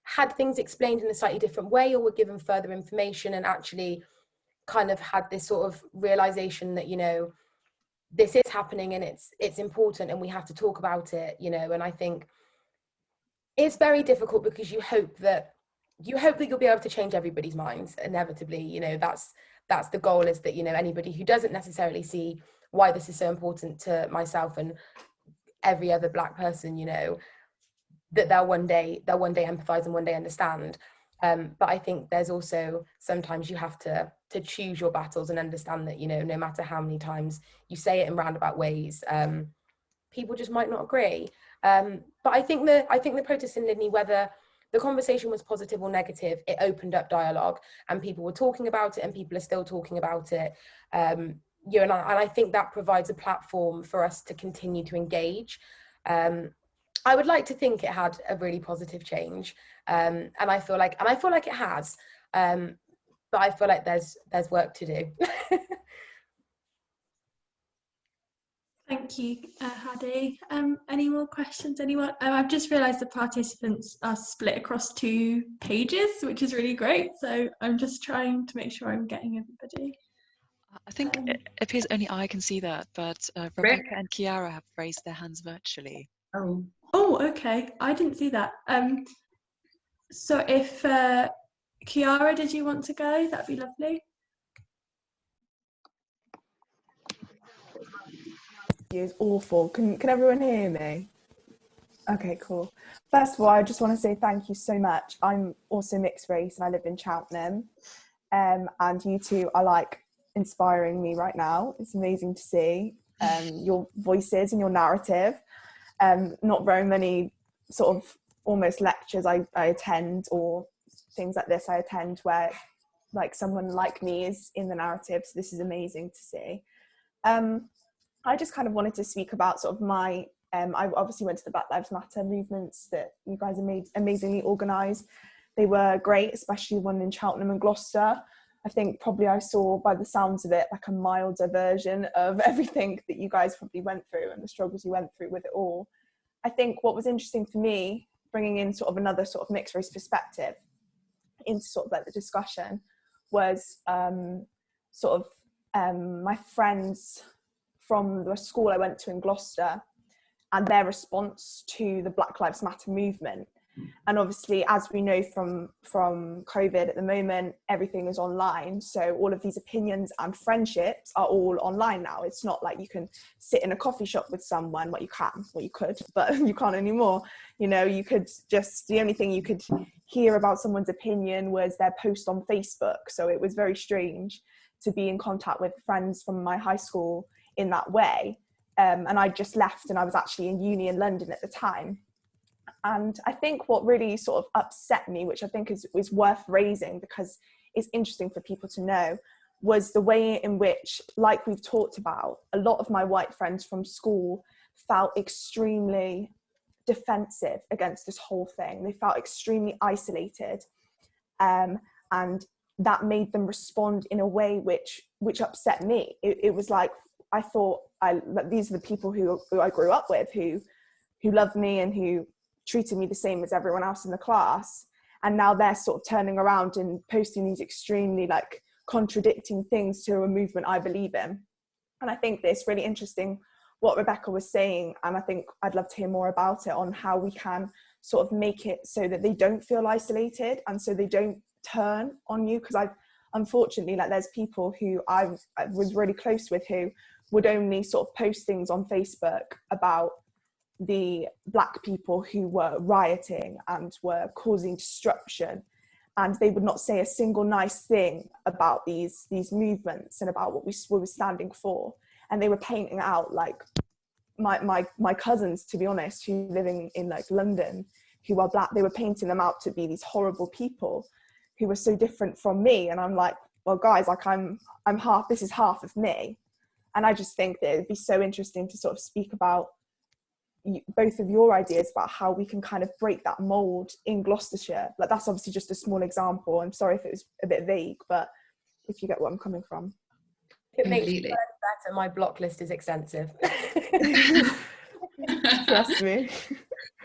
had things explained in a slightly different way, or were given further information, and actually kind of had this sort of realization that, you know, this is happening and it's important and we have to talk about it, you know. And I think it's very difficult, because you hope that you'll be able to change everybody's minds inevitably, you know. That's the goal, is that, you know, anybody who doesn't necessarily see why this is so important to myself and every other Black person, you know, that they'll one day empathize and one day understand. But I think there's also sometimes you have to choose your battles and understand that, you know, no matter how many times you say it in roundabout ways, people just might not agree. But I think the protest in Lydney, whether the conversation was positive or negative, it opened up dialogue, and people were talking about it, and people are still talking about it. You know, and I think that provides a platform for us to continue to engage. I would like to think it had a really positive change, and I feel like it has, but I feel like there's work to do. Thank you, Khady. Any more questions, anyone? I've just realised the participants are split across 2 pages, which is really great. So I'm just trying to make sure I'm getting everybody. I think it appears only I can see that, but Rebecca and Chiara have raised their hands virtually. Oh, okay. I didn't see that. So if Chiara, did you want to go? That'd be lovely. Is awful. Can everyone hear me? Okay, cool. First of all, I just want to say thank you so much. I'm also mixed race and I live in Cheltenham, and you two are like inspiring me right now. It's amazing to see your voices and your narrative. Not very many sort of almost lectures I attend or things like this I attend where like someone like me is in the narrative, so this is amazing to see. I just kind of wanted to speak about sort of my, I obviously went to the Black Lives Matter movements that you guys have made amazingly organised. They were great, especially one in Cheltenham and Gloucester. I think probably I saw, by the sounds of it, like a milder version of everything that you guys probably went through and the struggles you went through with it all. I think what was interesting for me, bringing in sort of another sort of mixed race perspective into sort of like the discussion, was my friends from the school I went to in Gloucester, and their response to the Black Lives Matter movement. And obviously, as we know from COVID at the moment, everything is online. So all of these opinions and friendships are all online now. It's not like you can sit in a coffee shop with someone. Well, you could, but you can't anymore. You know, you could just, the only thing you could hear about someone's opinion was their post on Facebook. So it was very strange to be in contact with friends from my high school in that way. And I just left, and I was actually in uni in London at the time. And I think what really sort of upset me, which I think is worth raising because it's interesting for people to know, was the way in which, like we've talked about, a lot of my white friends from school felt extremely defensive against this whole thing. They felt extremely isolated. And that made them respond in a way which upset me. It was like, I thought these are the people who I grew up with, who loved me and who treated me the same as everyone else in the class, and now they're sort of turning around and posting these extremely like contradicting things to a movement I believe in. And I think it's really interesting what Rebecca was saying, and I think I'd love to hear more about it, on how we can sort of make it so that they don't feel isolated and so they don't turn on you. Because unfortunately, like, there's people who I was really close with who would only sort of post things on Facebook about the Black people who were rioting and were causing disruption, and they would not say a single nice thing about these movements and about what we were standing for. And they were painting out, like, my cousins, to be honest, who living in like London, who are Black, they were painting them out to be these horrible people who were so different from me. And I'm like, well, guys, like, I'm half, this is half of me. And I just think that it'd be so interesting to sort of speak about both of your ideas about how we can kind of break that mold in Gloucestershire. Like, that's obviously just a small example. I'm sorry if it was a bit vague, but if you get what I'm coming from. It makes it better. My block list is extensive. Trust me.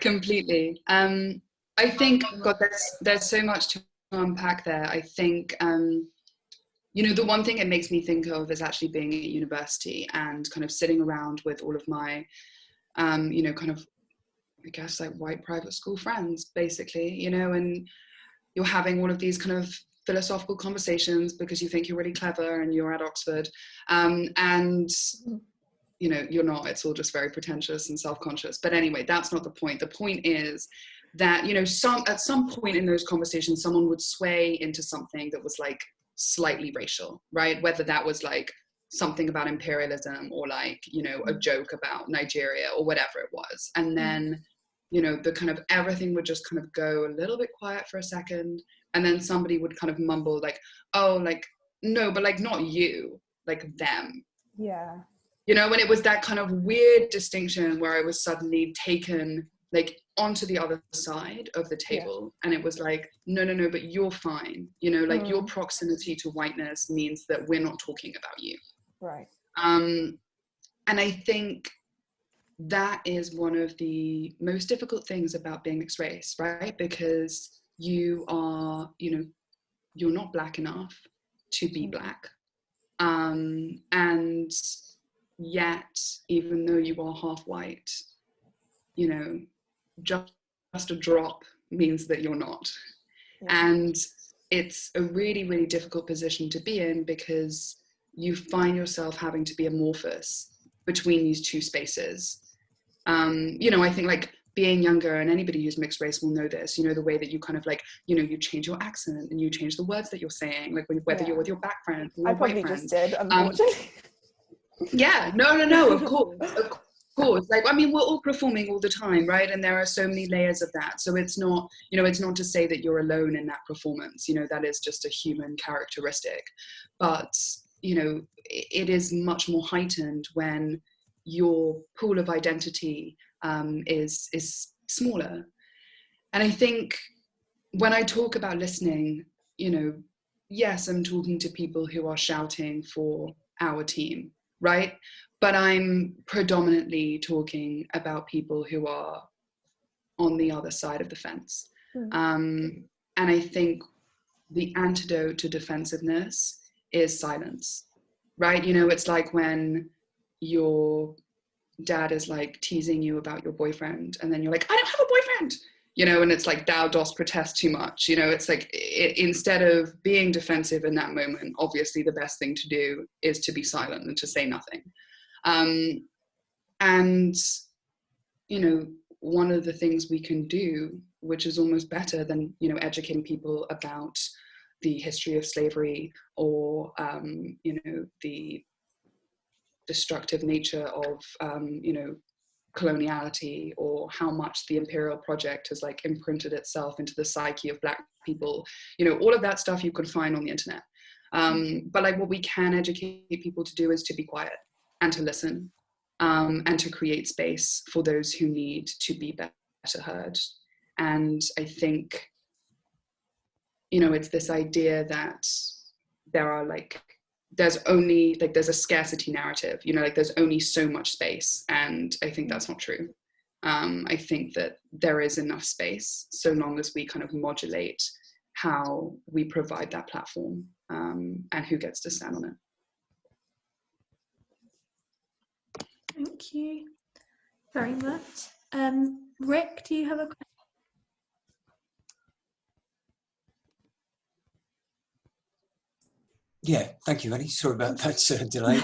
Completely. I think, God, there's so much to unpack there. I think, you know, the one thing it makes me think of is actually being at university and kind of sitting around with all of my, you know, kind of, I guess, like white private school friends, basically, you know, and you're having all of these kind of philosophical conversations because you think you're really clever and you're at Oxford. And, you know, you're not, it's all just very pretentious and self-conscious. But anyway, that's not the point. The point is that, you know, at some point in those conversations, someone would sway into something that was like slightly racial, right? Whether that was like something about imperialism or like, you know, a joke about Nigeria or whatever it was. And then, you know, the kind of everything would just kind of go a little bit quiet for a second. And then somebody would kind of mumble like, oh, like, no, but like not you, like them. Yeah. You know, and it was that kind of weird distinction where I was suddenly taken like onto the other side of the table. Yeah. And it was like, no, but you're fine. You know, like your proximity to whiteness means that we're not talking about you. Right. And I think that is one of the most difficult things about being mixed race, right? Because you are, you know, you're not Black enough to be Black. And yet, even though you are half white, you know, just a drop means that you're not. Yeah. And it's a really, really difficult position to be in because you find yourself having to be amorphous between these two spaces. You know, I think like being younger, and anybody who's mixed race will know this, you know, the way that you kind of like, you know, you change your accent and you change the words that you're saying, like whether you're with your Black friends or your white friends. I probably just did, unfortunately. Yeah, no, of course. Like, I mean, we're all performing all the time, right? And there are so many layers of that. So it's not, you know, it's not to say that you're alone in that performance. You know, that is just a human characteristic. But, you know, it is much more heightened when your pool of identity is smaller. And I think when I talk about listening, you know, yes, I'm talking to people who are shouting for our team, right? But I'm predominantly talking about people who are on the other side of the fence. And I think the antidote to defensiveness is silence, right? You know, it's like when you're dad is like teasing you about your boyfriend, and then you're like, I don't have a boyfriend, you know, and it's like, thou dost protest too much, you know. It's like, instead of being defensive in that moment, obviously the best thing to do is to be silent and to say nothing. And, you know, one of the things we can do, which is almost better than, you know, educating people about the history of slavery, or, you know, the destructive nature of, you know, coloniality, or how much the imperial project has like imprinted itself into the psyche of Black people, you know, all of that stuff you can find on the internet. But like, what we can educate people to do is to be quiet and to listen, and to create space for those who need to be better heard. And I think, you know, it's this idea that there are like, there's a scarcity narrative, you know, like there's only so much space. And I think that's not true. I think that there is enough space, so long as we kind of modulate how we provide that platform, and who gets to stand on it. Thank you very much. Rick, do you have a question? Yeah, thank you, Ellie. Sorry about that delay.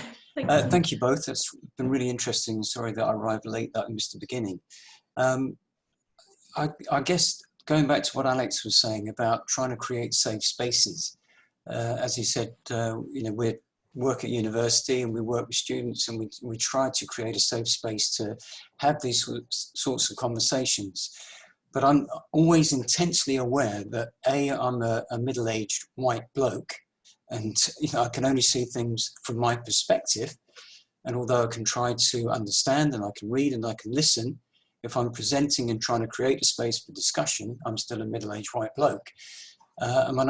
Thank you both. That's been really interesting. Sorry that I arrived late, that I missed the beginning. I guess going back to what Alex was saying about trying to create safe spaces, as he said, you know, we work at university and we work with students, and we try to create a safe space to have these sorts of conversations. But I'm always intensely aware that I'm a middle-aged white bloke, and you know, I can only see things from my perspective. And although I can try to understand, and I can read and I can listen, if I'm presenting and trying to create a space for discussion, I'm still a middle-aged white bloke. And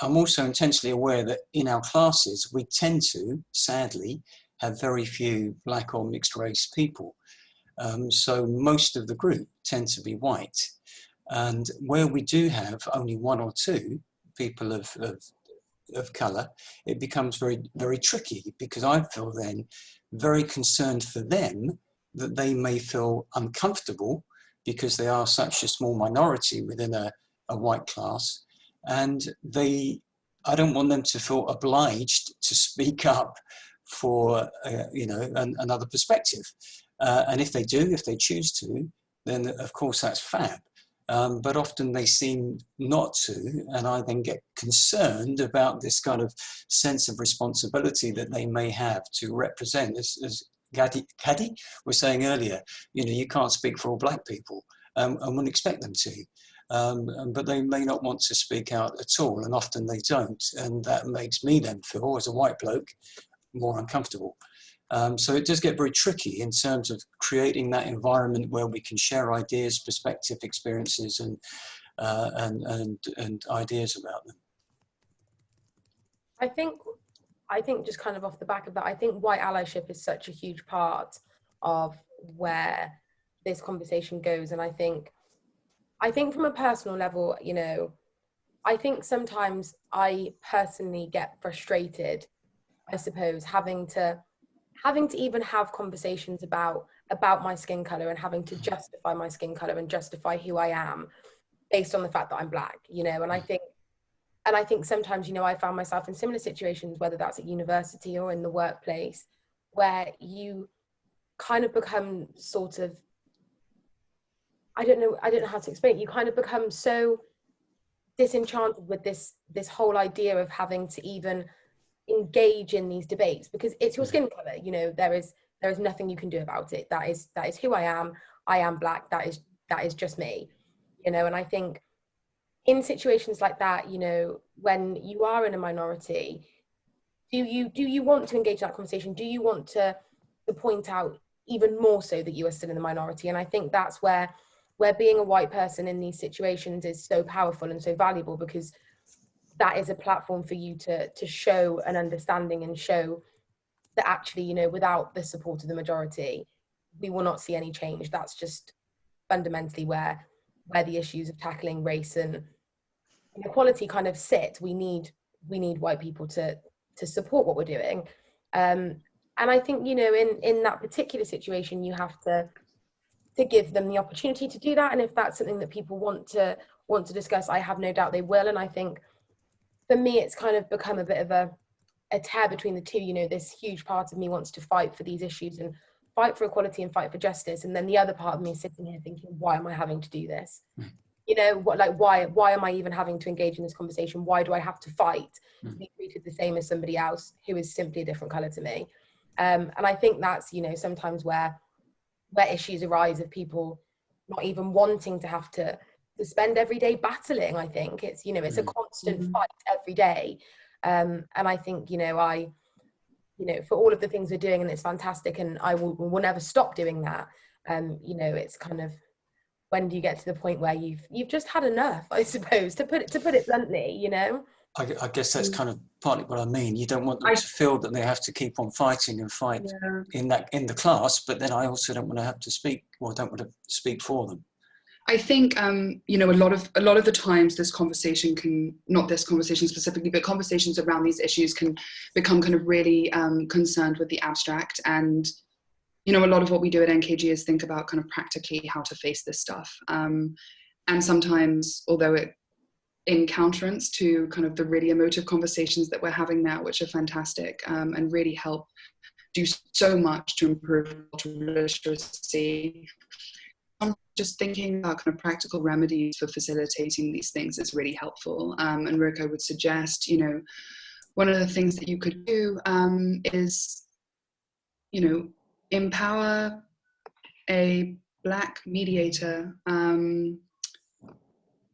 I'm also intensely aware that in our classes, we tend to, sadly, have very few Black or mixed race people. So most of the group tend to be white. And where we do have only one or two people of colour, it becomes very, very tricky, because I feel then very concerned for them that they may feel uncomfortable because they are such a small minority within a white class, and I don't want them to feel obliged to speak up for you know, another perspective. And if they do, if they choose to, then of course that's fab. But often they seem not to, and I then get concerned about this kind of sense of responsibility that they may have to represent. As Khady was saying earlier, you know, you can't speak for all Black people, and wouldn't expect them to. But they may not want to speak out at all, and often they don't, and that makes me then feel, as a white bloke, more uncomfortable. So it does get very tricky in terms of creating that environment where we can share ideas, perspective, experiences, and ideas about them. I think just kind of off the back of that, I think white allyship is such a huge part of where this conversation goes. And I think from a personal level, you know, I think sometimes I personally get frustrated, I suppose, having to even have conversations about my skin color, and having to justify my skin color and justify who I am based on the fact that I'm Black, you know. And I think sometimes, you know, I found myself in similar situations, whether that's at university or in the workplace, where you kind of become sort of, I don't know how to explain it. You kind of become so disenchanted with this whole idea of having to even engage in these debates, because it's your skin color, you know. There is nothing you can do about it. That is who I am. I am Black. That is just me, you know. And I think in situations like that, you know, when you are in a minority, do you want to engage in that conversation? Do you want to point out even more so that you are still in the minority? And I think that's where being a white person in these situations is so powerful and so valuable, because that is a platform for you to show an understanding and show that actually, you know, without the support of the majority, we will not see any change. That's just fundamentally where the issues of tackling race and inequality kind of sit. We need white people to support what we're doing. And And I think, you know, in that particular situation, you have to give them the opportunity to do that. And if that's something that people want to discuss, I have no doubt they will. And I think for me, it's kind of become a bit of a tear between the two. You know, this huge part of me wants to fight for these issues and fight for equality and fight for justice. And then the other part of me is sitting here thinking, why am I having to do this? You know, why am I even having to engage in this conversation? Why do I have to fight to be treated the same as somebody else who is simply a different colour to me? And I think that's, you know, sometimes where issues arise of people not even wanting to have to spend every day battling. I think it's, you know, it's a constant fight every day. And I think, you know, for all of the things we're doing, and it's fantastic, and I will never stop doing that. You know, it's kind of, when do you get to the point where you've just had enough, I suppose, to put it bluntly, you know? I guess that's kind of partly what I mean. You don't want them to feel that they have to keep on fighting and fight in the class, but then I also don't want to have to speak, or don't want to speak for them. I think, you know, a lot of the times this conversation can, not this conversation specifically, but conversations around these issues can become kind of really concerned with the abstract. And, you know, a lot of what we do at NKG is think about kind of practically how to face this stuff. And sometimes, although in counterance to kind of the really emotive conversations that we're having now, which are fantastic and really help do so much to improve literacy, just thinking about kind of practical remedies for facilitating these things is really helpful. And Rick, I would suggest, you know, one of the things that you could do is, you know, empower a Black mediator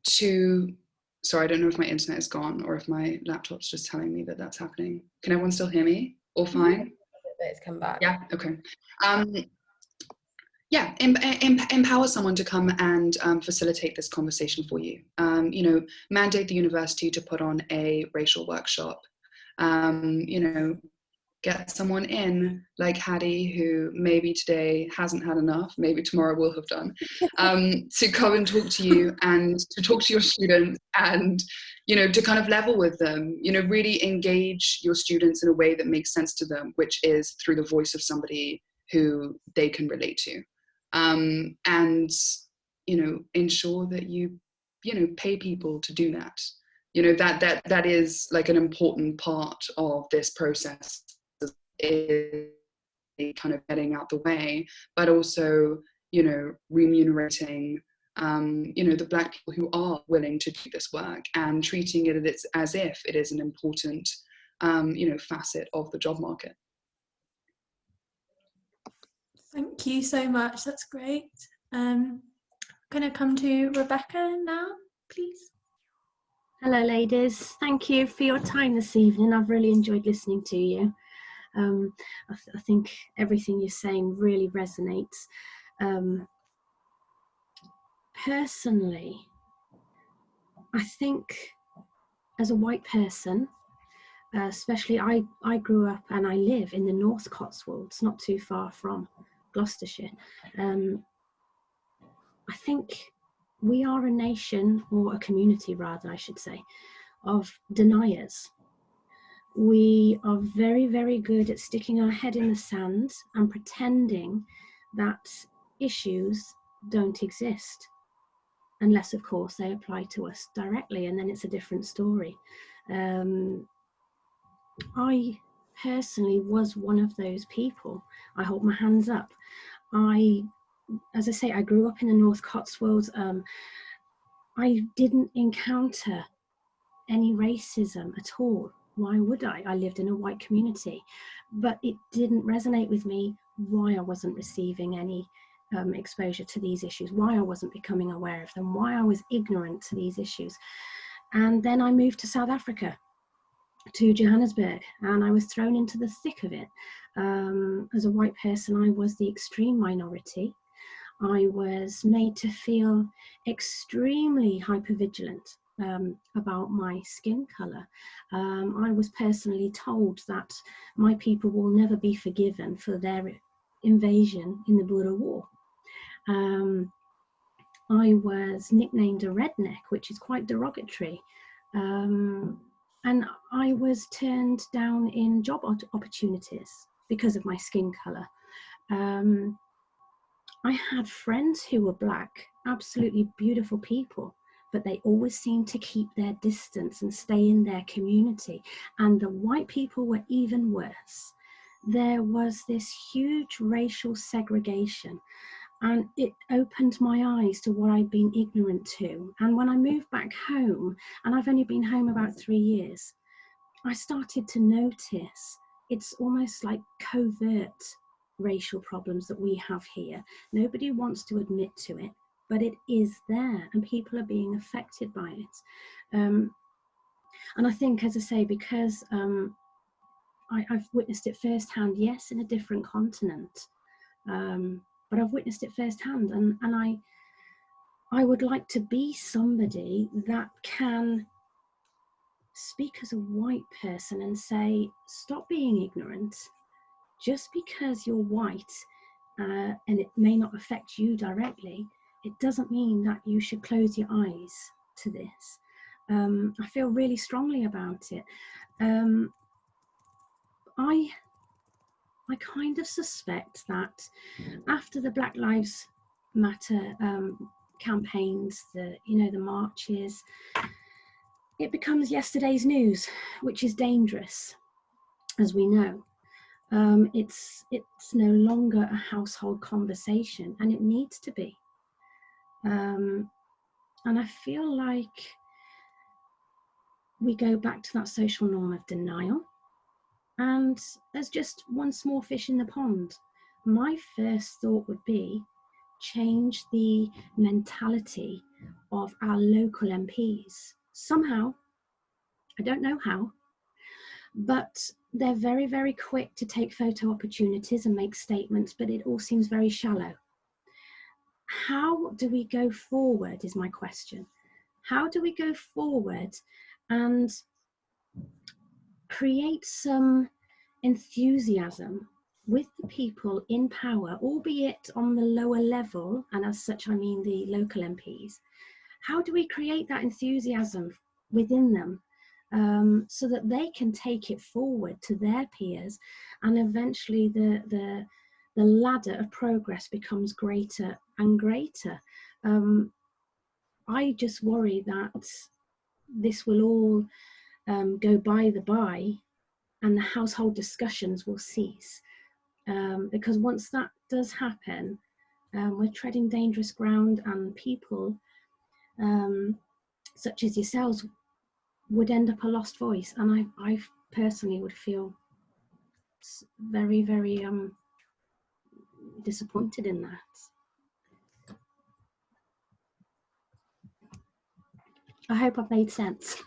to, sorry, I don't know if my internet is gone or if my laptop's just telling me that that's happening. Can everyone still hear me? All fine? It's come back. Yeah, okay. Yeah, empower someone to come and facilitate this conversation for you. You know, mandate the university to put on a racial workshop. You know, get someone in like Khady, who maybe today hasn't had enough, maybe tomorrow will have done, to come and talk to you and to talk to your students and, you know, to kind of level with them, you know, really engage your students in a way that makes sense to them, which is through the voice of somebody who they can relate to. And, you know, ensure that you know, pay people to do that. You know, that is like an important part of this process, is kind of getting out the way, but also, you know, remunerating, you know, the Black people who are willing to do this work and treating it as if it is an important, you know, facet of the job market. Thank you so much. That's great. I'm going to come to Rebecca now, please. Hello, ladies. Thank you for your time this evening. I've really enjoyed listening to you. I think everything you're saying really resonates. Personally, I think as a white person, especially I grew up and I live in the North Cotswolds, not too far from Gloucestershire. I think we are a nation, or a community rather, I should say, of deniers. We are very, very good at sticking our head in the sand and pretending that issues don't exist, unless, of course, they apply to us directly, and then it's a different story. I personally was one of those people. I hold my hands up. As I say, I grew up in the North Cotswolds. I didn't encounter any racism at all. Why would I? I lived in a white community, but it didn't resonate with me why I wasn't receiving any exposure to these issues, why I wasn't becoming aware of them, why I was ignorant to these issues. And then I moved to South Africa, to Johannesburg, and I was thrown into the thick of it. As a white person, I was the extreme minority. I was made to feel extremely hypervigilant about my skin colour. I was personally told that my people will never be forgiven for their invasion in the Boer War. I was nicknamed a redneck, which is quite derogatory. And I was turned down in job opportunities because of my skin colour. I had friends who were black, absolutely beautiful people, but they always seemed to keep their distance and stay in their community. And the white people were even worse. There was this huge racial segregation, and it opened my eyes to what I'd been ignorant to. And when I moved back home, and I've only been home about 3 years, I started to notice it's almost like covert racial problems that we have here. Nobody wants to admit to it, but it is there, and people are being affected by it. And I think, as I say, because I've witnessed it firsthand, yes, in a different continent, but I've witnessed it firsthand, and I would like to be somebody that can speak as a white person and say, stop being ignorant. Just because you're white and it may not affect you directly, it doesn't mean that you should close your eyes to this. I feel really strongly about it. I kind of suspect that after the Black Lives Matter campaigns, the marches, it becomes yesterday's news, which is dangerous, as we know. It's no longer a household conversation, and it needs to be. And I feel like we go back to that social norm of denial, and there's just one small fish in the pond. My first thought would be change the mentality of our local MPs. Somehow, I don't know how, but they're very, very quick to take photo opportunities and make statements, but it all seems very shallow. How do we go forward is my question. How do we go forward and create some enthusiasm with the people in power, albeit on the lower level, and as such I mean the local MPs? How do we create that enthusiasm within them so that they can take it forward to their peers, and eventually the ladder of progress becomes greater and greater? I just worry that this will all go by the by, and the household discussions will cease. Because once that does happen, we're treading dangerous ground, and people such as yourselves would end up a lost voice. And I personally would feel very, very disappointed in that. I hope I've made sense.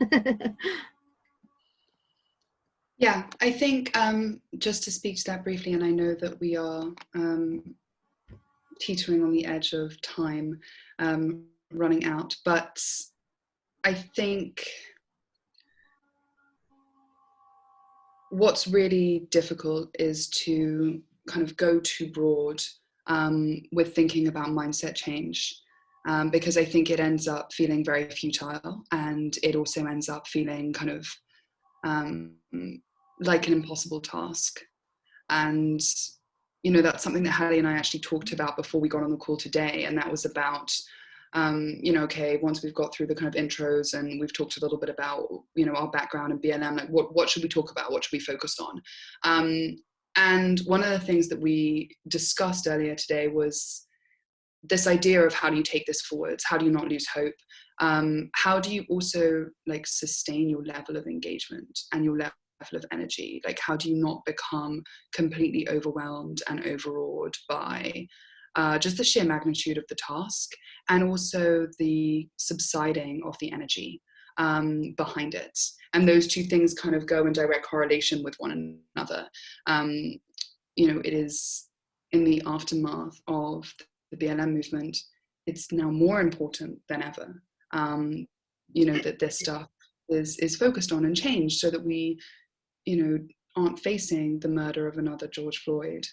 Yeah, I think just to speak to that briefly, and I know that we are teetering on the edge of time running out, but I think what's really difficult is to kind of go too broad with thinking about mindset change, because I think it ends up feeling very futile, and it also ends up feeling kind of like an impossible task. And that's something that Khady and I actually talked about before we got on the call today, and that was about okay, once we've got through the kind of intros and we've talked a little bit about our background in BLM, like what should we talk about, what should we focus on? And one of the things that we discussed earlier today was this idea of how do you take this forwards, how do you not lose hope, how do you also like sustain your level of engagement and your level of energy, like how do you not become completely overwhelmed and overawed by just the sheer magnitude of the task, and also the subsiding of the energy behind it. And those two things kind of go in direct correlation with one another. It is in the aftermath of the BLM movement, it's now more important than ever, that this stuff is focused on and changed, so that we aren't facing the murder of another George Floyd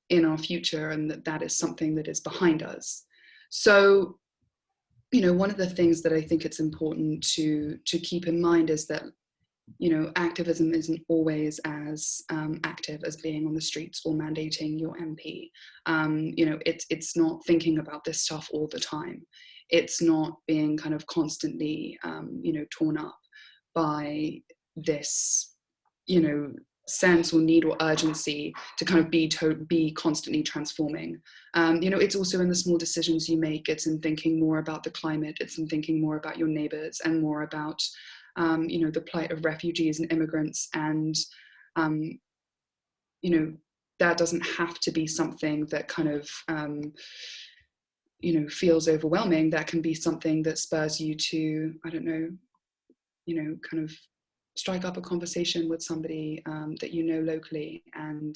in our future, and that is something that is behind us. So, one of the things that I think it's important to keep in mind is that activism isn't always as active as being on the streets or mandating your MP. It's not thinking about this stuff all the time. It's not being kind of constantly, torn up by this, sense or need or urgency to kind of be constantly transforming. It's also in the small decisions you make. It's in thinking more about the climate. It's in thinking more about your neighbours and more about, the plight of refugees and immigrants. And, that doesn't have to be something that kind of, feels overwhelming. That can be something that spurs you to, kind of strike up a conversation with somebody that locally, and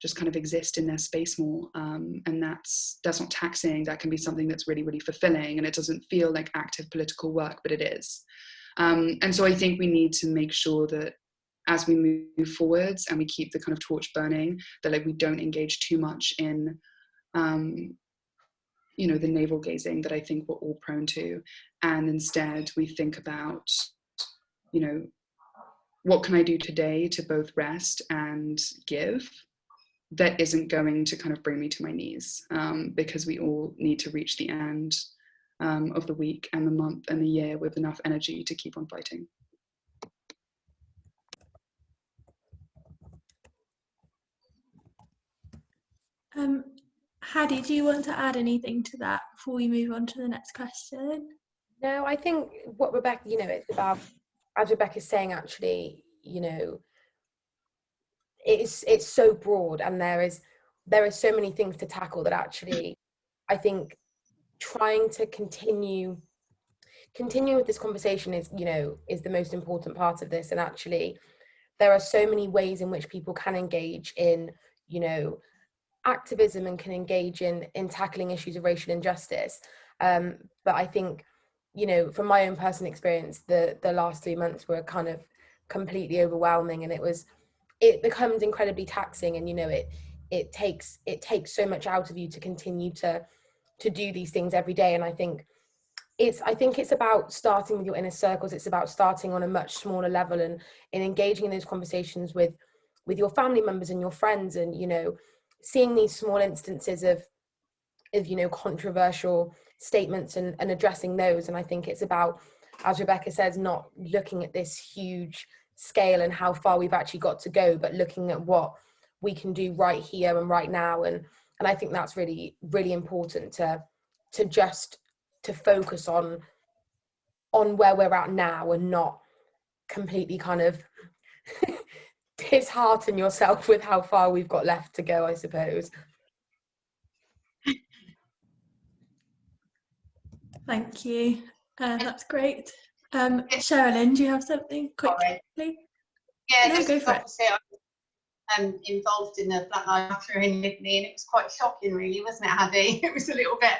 just kind of exist in their space more, and that's not taxing. That can be something that's really, really fulfilling, and it doesn't feel like active political work, but it is. And so I think we need to make sure that as we move forwards and we keep the kind of torch burning, that we don't engage too much in the navel gazing that I think we're all prone to, and instead we think about what can I do today to both rest and give that isn't going to kind of bring me to my knees, because we all need to reach the end of the week and the month and the year with enough energy to keep on fighting. Khady, do you want to add anything to that before we move on to the next question? No, I think what Rebecca, it's about, as Rebecca's saying, actually, it's so broad, and there are so many things to tackle that actually, I think trying to continue with this conversation is the most important part of this. And actually, there are so many ways in which people can engage in, activism and can engage in tackling issues of racial injustice. But I think, from my own personal experience, the last 3 months were kind of completely overwhelming, and it becomes incredibly taxing, and it takes so much out of you to continue to do these things every day. And I think it's about starting with your inner circles. It's about starting on a much smaller level and engaging in those conversations with your family members and your friends, and seeing these small instances of controversial statements and addressing those. And I think it's about, as Rebecca says, not looking at this huge scale and how far we've actually got to go, but looking at what we can do right here and right now. And I think that's really, really important to focus on where we're at now, and not completely kind of dishearten yourself with how far we've got left to go, I suppose. Thank you. That's great. Sherilyn, do you have something quickly? Yeah, no, just go for it. I was involved in the Black Lives Matter in Livney, and it was quite shocking, really, wasn't it, Khady? It was a little bit.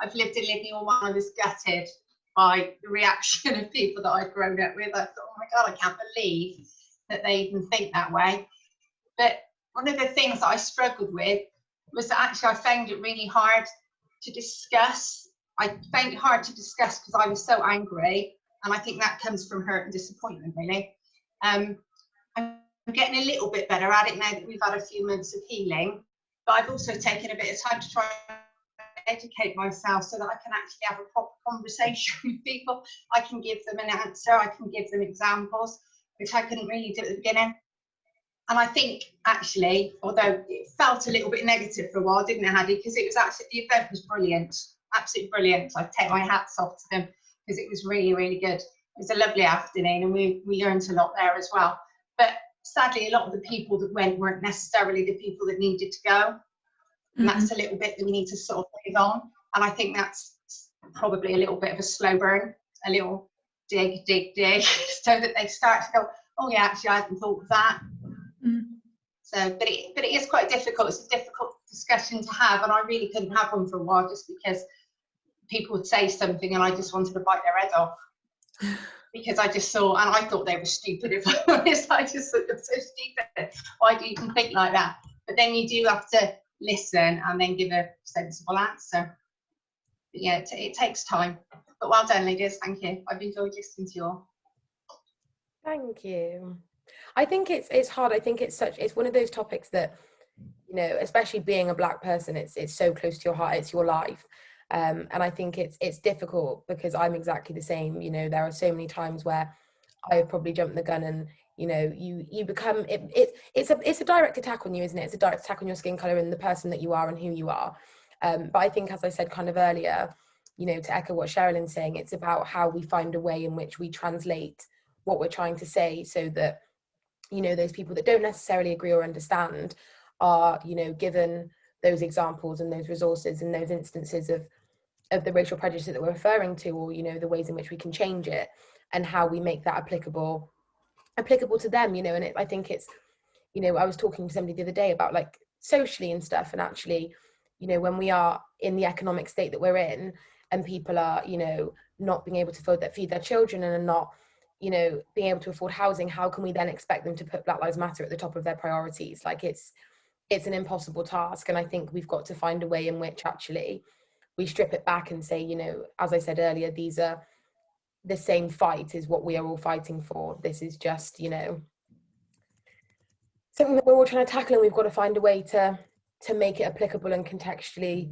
I've lived in Livney all my life. I was gutted by the reaction of people that I'd grown up with. I thought, oh my God, I can't believe that they even think that way. But one of the things that I struggled with was that actually I found it really hard to discuss. I found it hard to discuss because I was so angry, and I think that comes from hurt and disappointment, really. I'm getting a little bit better at it now that we've had a few months of healing, but I've also taken a bit of time to try and educate myself so that I can actually have a proper conversation with people. I can give them an answer, I can give them examples, which I couldn't really do at the beginning. And I think actually, although it felt a little bit negative for a while, didn't it, Khady? Because it was actually, the event was brilliant, absolutely brilliant. So I take my hats off to them because it was really, really good. It was a lovely afternoon, and we learned a lot there as well. But sadly, a lot of the people that went weren't necessarily the people that needed to go. And that's a little bit that we need to sort of move on. And I think that's probably a little bit of a slow burn, a little dig, so that they start to go, oh yeah, actually I hadn't thought of that. So, but it is quite difficult. It's a difficult discussion to have, and I really couldn't have one for a while just because people would say something and I just wanted to bite their head off. Because I just saw, and I thought they were stupid, if I'm honest. I just thought they're so stupid. Why do you even think like that? But then you do have to listen and then give a sensible answer. But yeah, it takes time. But well done, ladies. Thank you. I've enjoyed listening to you all. Thank you. I think it's hard. I think it's one of those topics that, you know, especially being a Black person, it's so close to your heart, it's your life. And I think it's difficult because I'm exactly the same. You know, there are so many times where I've probably jumped the gun, and you know, you become it's a direct attack on you, isn't it? It's a direct attack on your skin color and the person that you are and who you are. But I think, as I said kind of earlier, you know, to echo what Sherilyn's saying, it's about how we find a way in which we translate what we're trying to say, so that, you know, those people that don't necessarily agree or understand are, you know, given those examples and those resources and those instances of the racial prejudice that we're referring to, or, you know, the ways in which we can change it and how we make that applicable to them, you know. And I think it's, you know, I was talking to somebody the other day about like socially and stuff, and actually, you know, when we are in the economic state that we're in and people are, you know, not being able to feed their children and are not, you know, being able to afford housing, how can we then expect them to put Black Lives Matter at the top of their priorities? Like it's an impossible task. And I think we've got to find a way in which actually we strip it back and say, you know, as I said earlier, these are the same fight is what we are all fighting for. This is just, you know, something that we're all trying to tackle, and we've got to find a way to make it applicable and contextually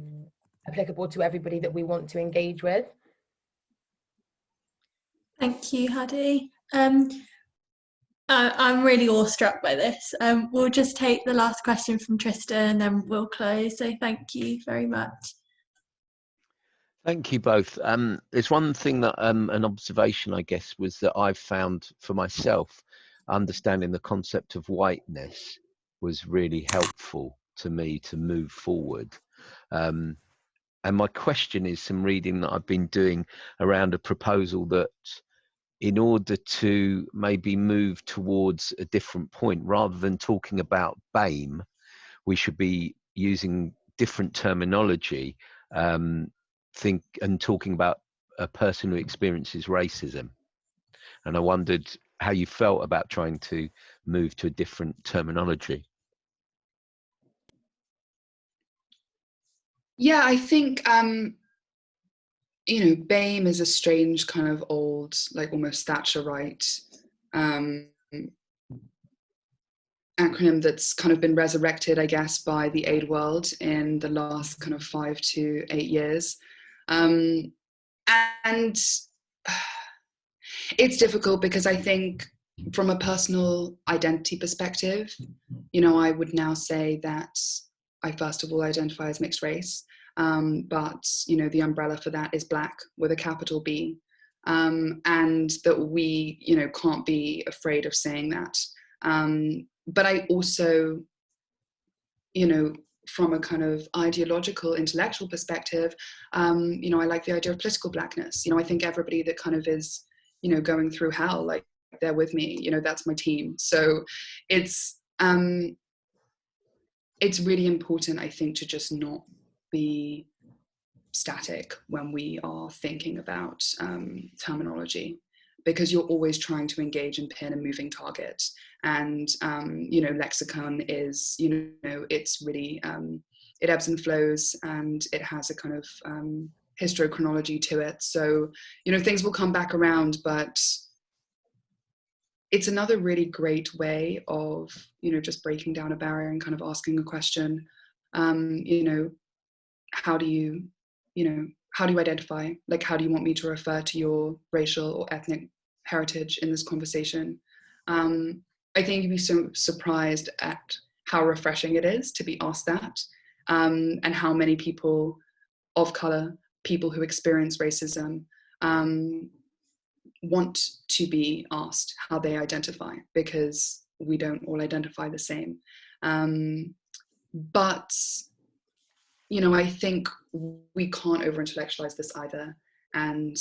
applicable to everybody that we want to engage with. Thank you, Khady. I'm really awestruck by this. We'll just take the last question from Tristan and then we'll close. So thank you very much. Thank you both. There's one thing that an observation, I guess, was that I've found for myself, understanding the concept of whiteness was really helpful to me to move forward. And my question is some reading that I've been doing around a proposal that in order to maybe move towards a different point, rather than talking about BAME, we should be using different terminology, and talking about a person who experiences racism. And I wondered how you felt about trying to move to a different terminology. Yeah, I think, you know, BAME is a strange kind of old, like almost Thatcherite acronym that's kind of been resurrected, I guess, by the aid world in the last kind of 5 to 8 years. And it's difficult because I think from a personal identity perspective, you know, I would now say that I first of all identify as mixed race, but, you know, the umbrella for that is Black with a capital B, and that we, you know, can't be afraid of saying that. But I also, you know, from a kind of ideological, intellectual perspective, you know, I like the idea of political Blackness. You know, I think everybody that kind of is, you know, going through hell, like they're with me, you know, that's my team. So it's really important, I think, to just not be static when we are thinking about terminology, because you're always trying to engage and pin a moving target. And, you know, lexicon is, you know, it's really, it ebbs and flows, and it has a kind of histochronology to it. So, you know, things will come back around, but it's another really great way of, you know, just breaking down a barrier and kind of asking a question. You know, how do you identify? Like, how do you want me to refer to your racial or ethnic heritage in this conversation? I think you'd be so surprised at how refreshing it is to be asked that, and how many people of color, people who experience racism, want to be asked how they identify, because we don't all identify the same. But, you know, I think we can't over-intellectualize this either. And,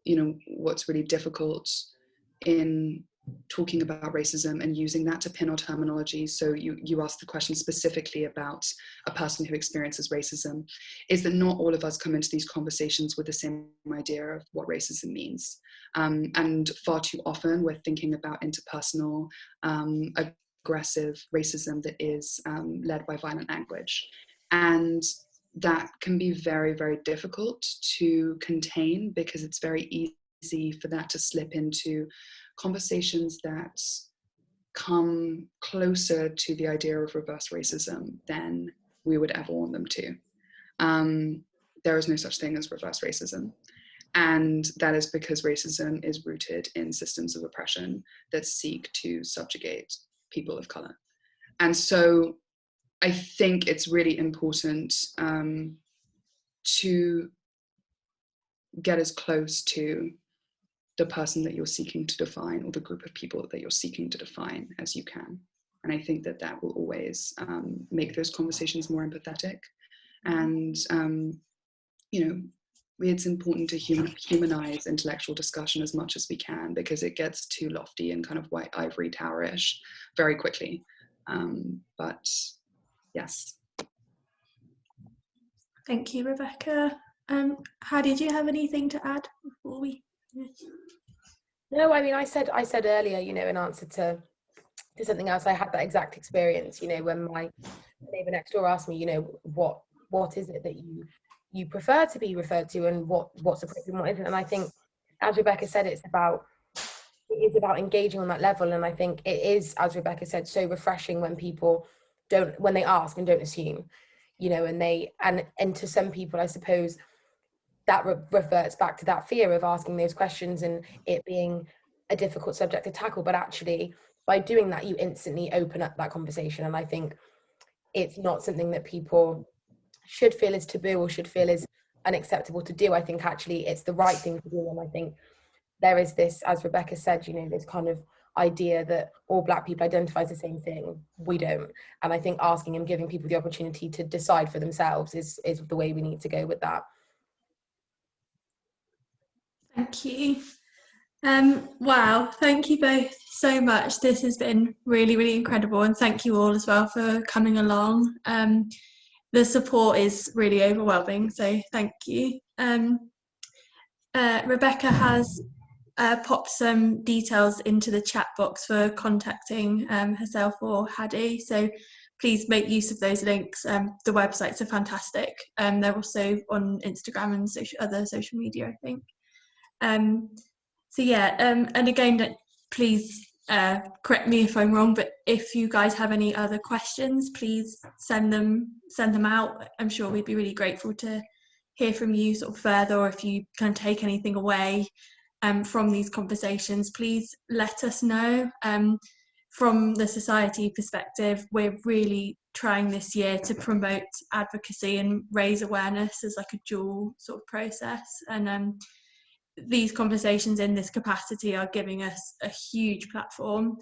you know, what's really difficult in talking about racism and using that to pin our terminology, so you asked the question specifically about a person who experiences racism, is that not all of us come into these conversations with the same idea of what racism means. And far too often we're thinking about interpersonal, aggressive racism that is led by violent language. And that can be very, very difficult to contain, because it's very easy for that to slip into conversations that come closer to the idea of reverse racism than we would ever want them to. There is no such thing as reverse racism. And that is because racism is rooted in systems of oppression that seek to subjugate people of color. And so I think it's really important to get as close to the person that you're seeking to define, or the group of people that you're seeking to define, as you can. And I think that that will always make those conversations more empathetic. And, you know, it's important to humanize intellectual discussion as much as we can, because it gets too lofty and kind of white ivory towerish very quickly. But yes. Thank you, Rebecca. Khady, do you have anything to add before we? No, I mean, I said earlier, you know, in answer to something else, I had that exact experience, you know, when my neighbour next door asked me, you know, what is it that you prefer to be referred to, and what's appropriate and what isn't. And I think, as Rebecca said, it is about engaging on that level. And I think it is, as Rebecca said, so refreshing when people when they ask and don't assume, you know, and to some people, I suppose, that reverts back to that fear of asking those questions and it being a difficult subject to tackle. But actually, by doing that, you instantly open up that conversation. And I think it's not something that people should feel is taboo or should feel is unacceptable to do. I think actually it's the right thing to do. And I think there is this, as Rebecca said, you know, this kind of idea that all Black people identify as the same thing. We don't. And I think asking and giving people the opportunity to decide for themselves is the way we need to go with that. Thank you. Wow, thank you both so much. This has been really, really incredible, and thank you all as well for coming along. The support is really overwhelming, so thank you. Rebecca has popped some details into the chat box for contacting herself or Khady, so please make use of those links. The websites are fantastic. They're also on Instagram and other social media, I think. So yeah, and again, please correct me if I'm wrong, but if you guys have any other questions, please send them out. I'm sure we'd be really grateful to hear from you sort of further, or if you can take anything away from these conversations, please let us know. From the society perspective, we're really trying this year to promote advocacy and raise awareness as like a dual sort of process, and these conversations in this capacity are giving us a huge platform.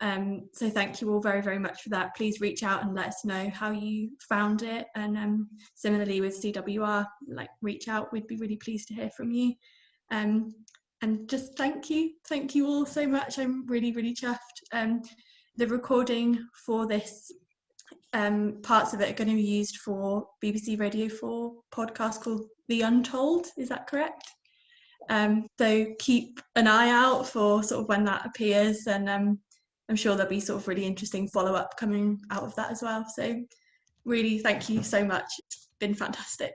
So thank you all very, very much for that. Please reach out and let us know how you found it. And similarly with CWR, like reach out. We'd be really pleased to hear from you. And just thank you all so much. I'm really, really chuffed. The recording for this, parts of it are going to be used for BBC Radio 4 podcast called The Untold. Is that correct? So keep an eye out for sort of when that appears, and I'm sure there'll be sort of really interesting follow-up coming out of that as well. So really thank you so much. It's been fantastic.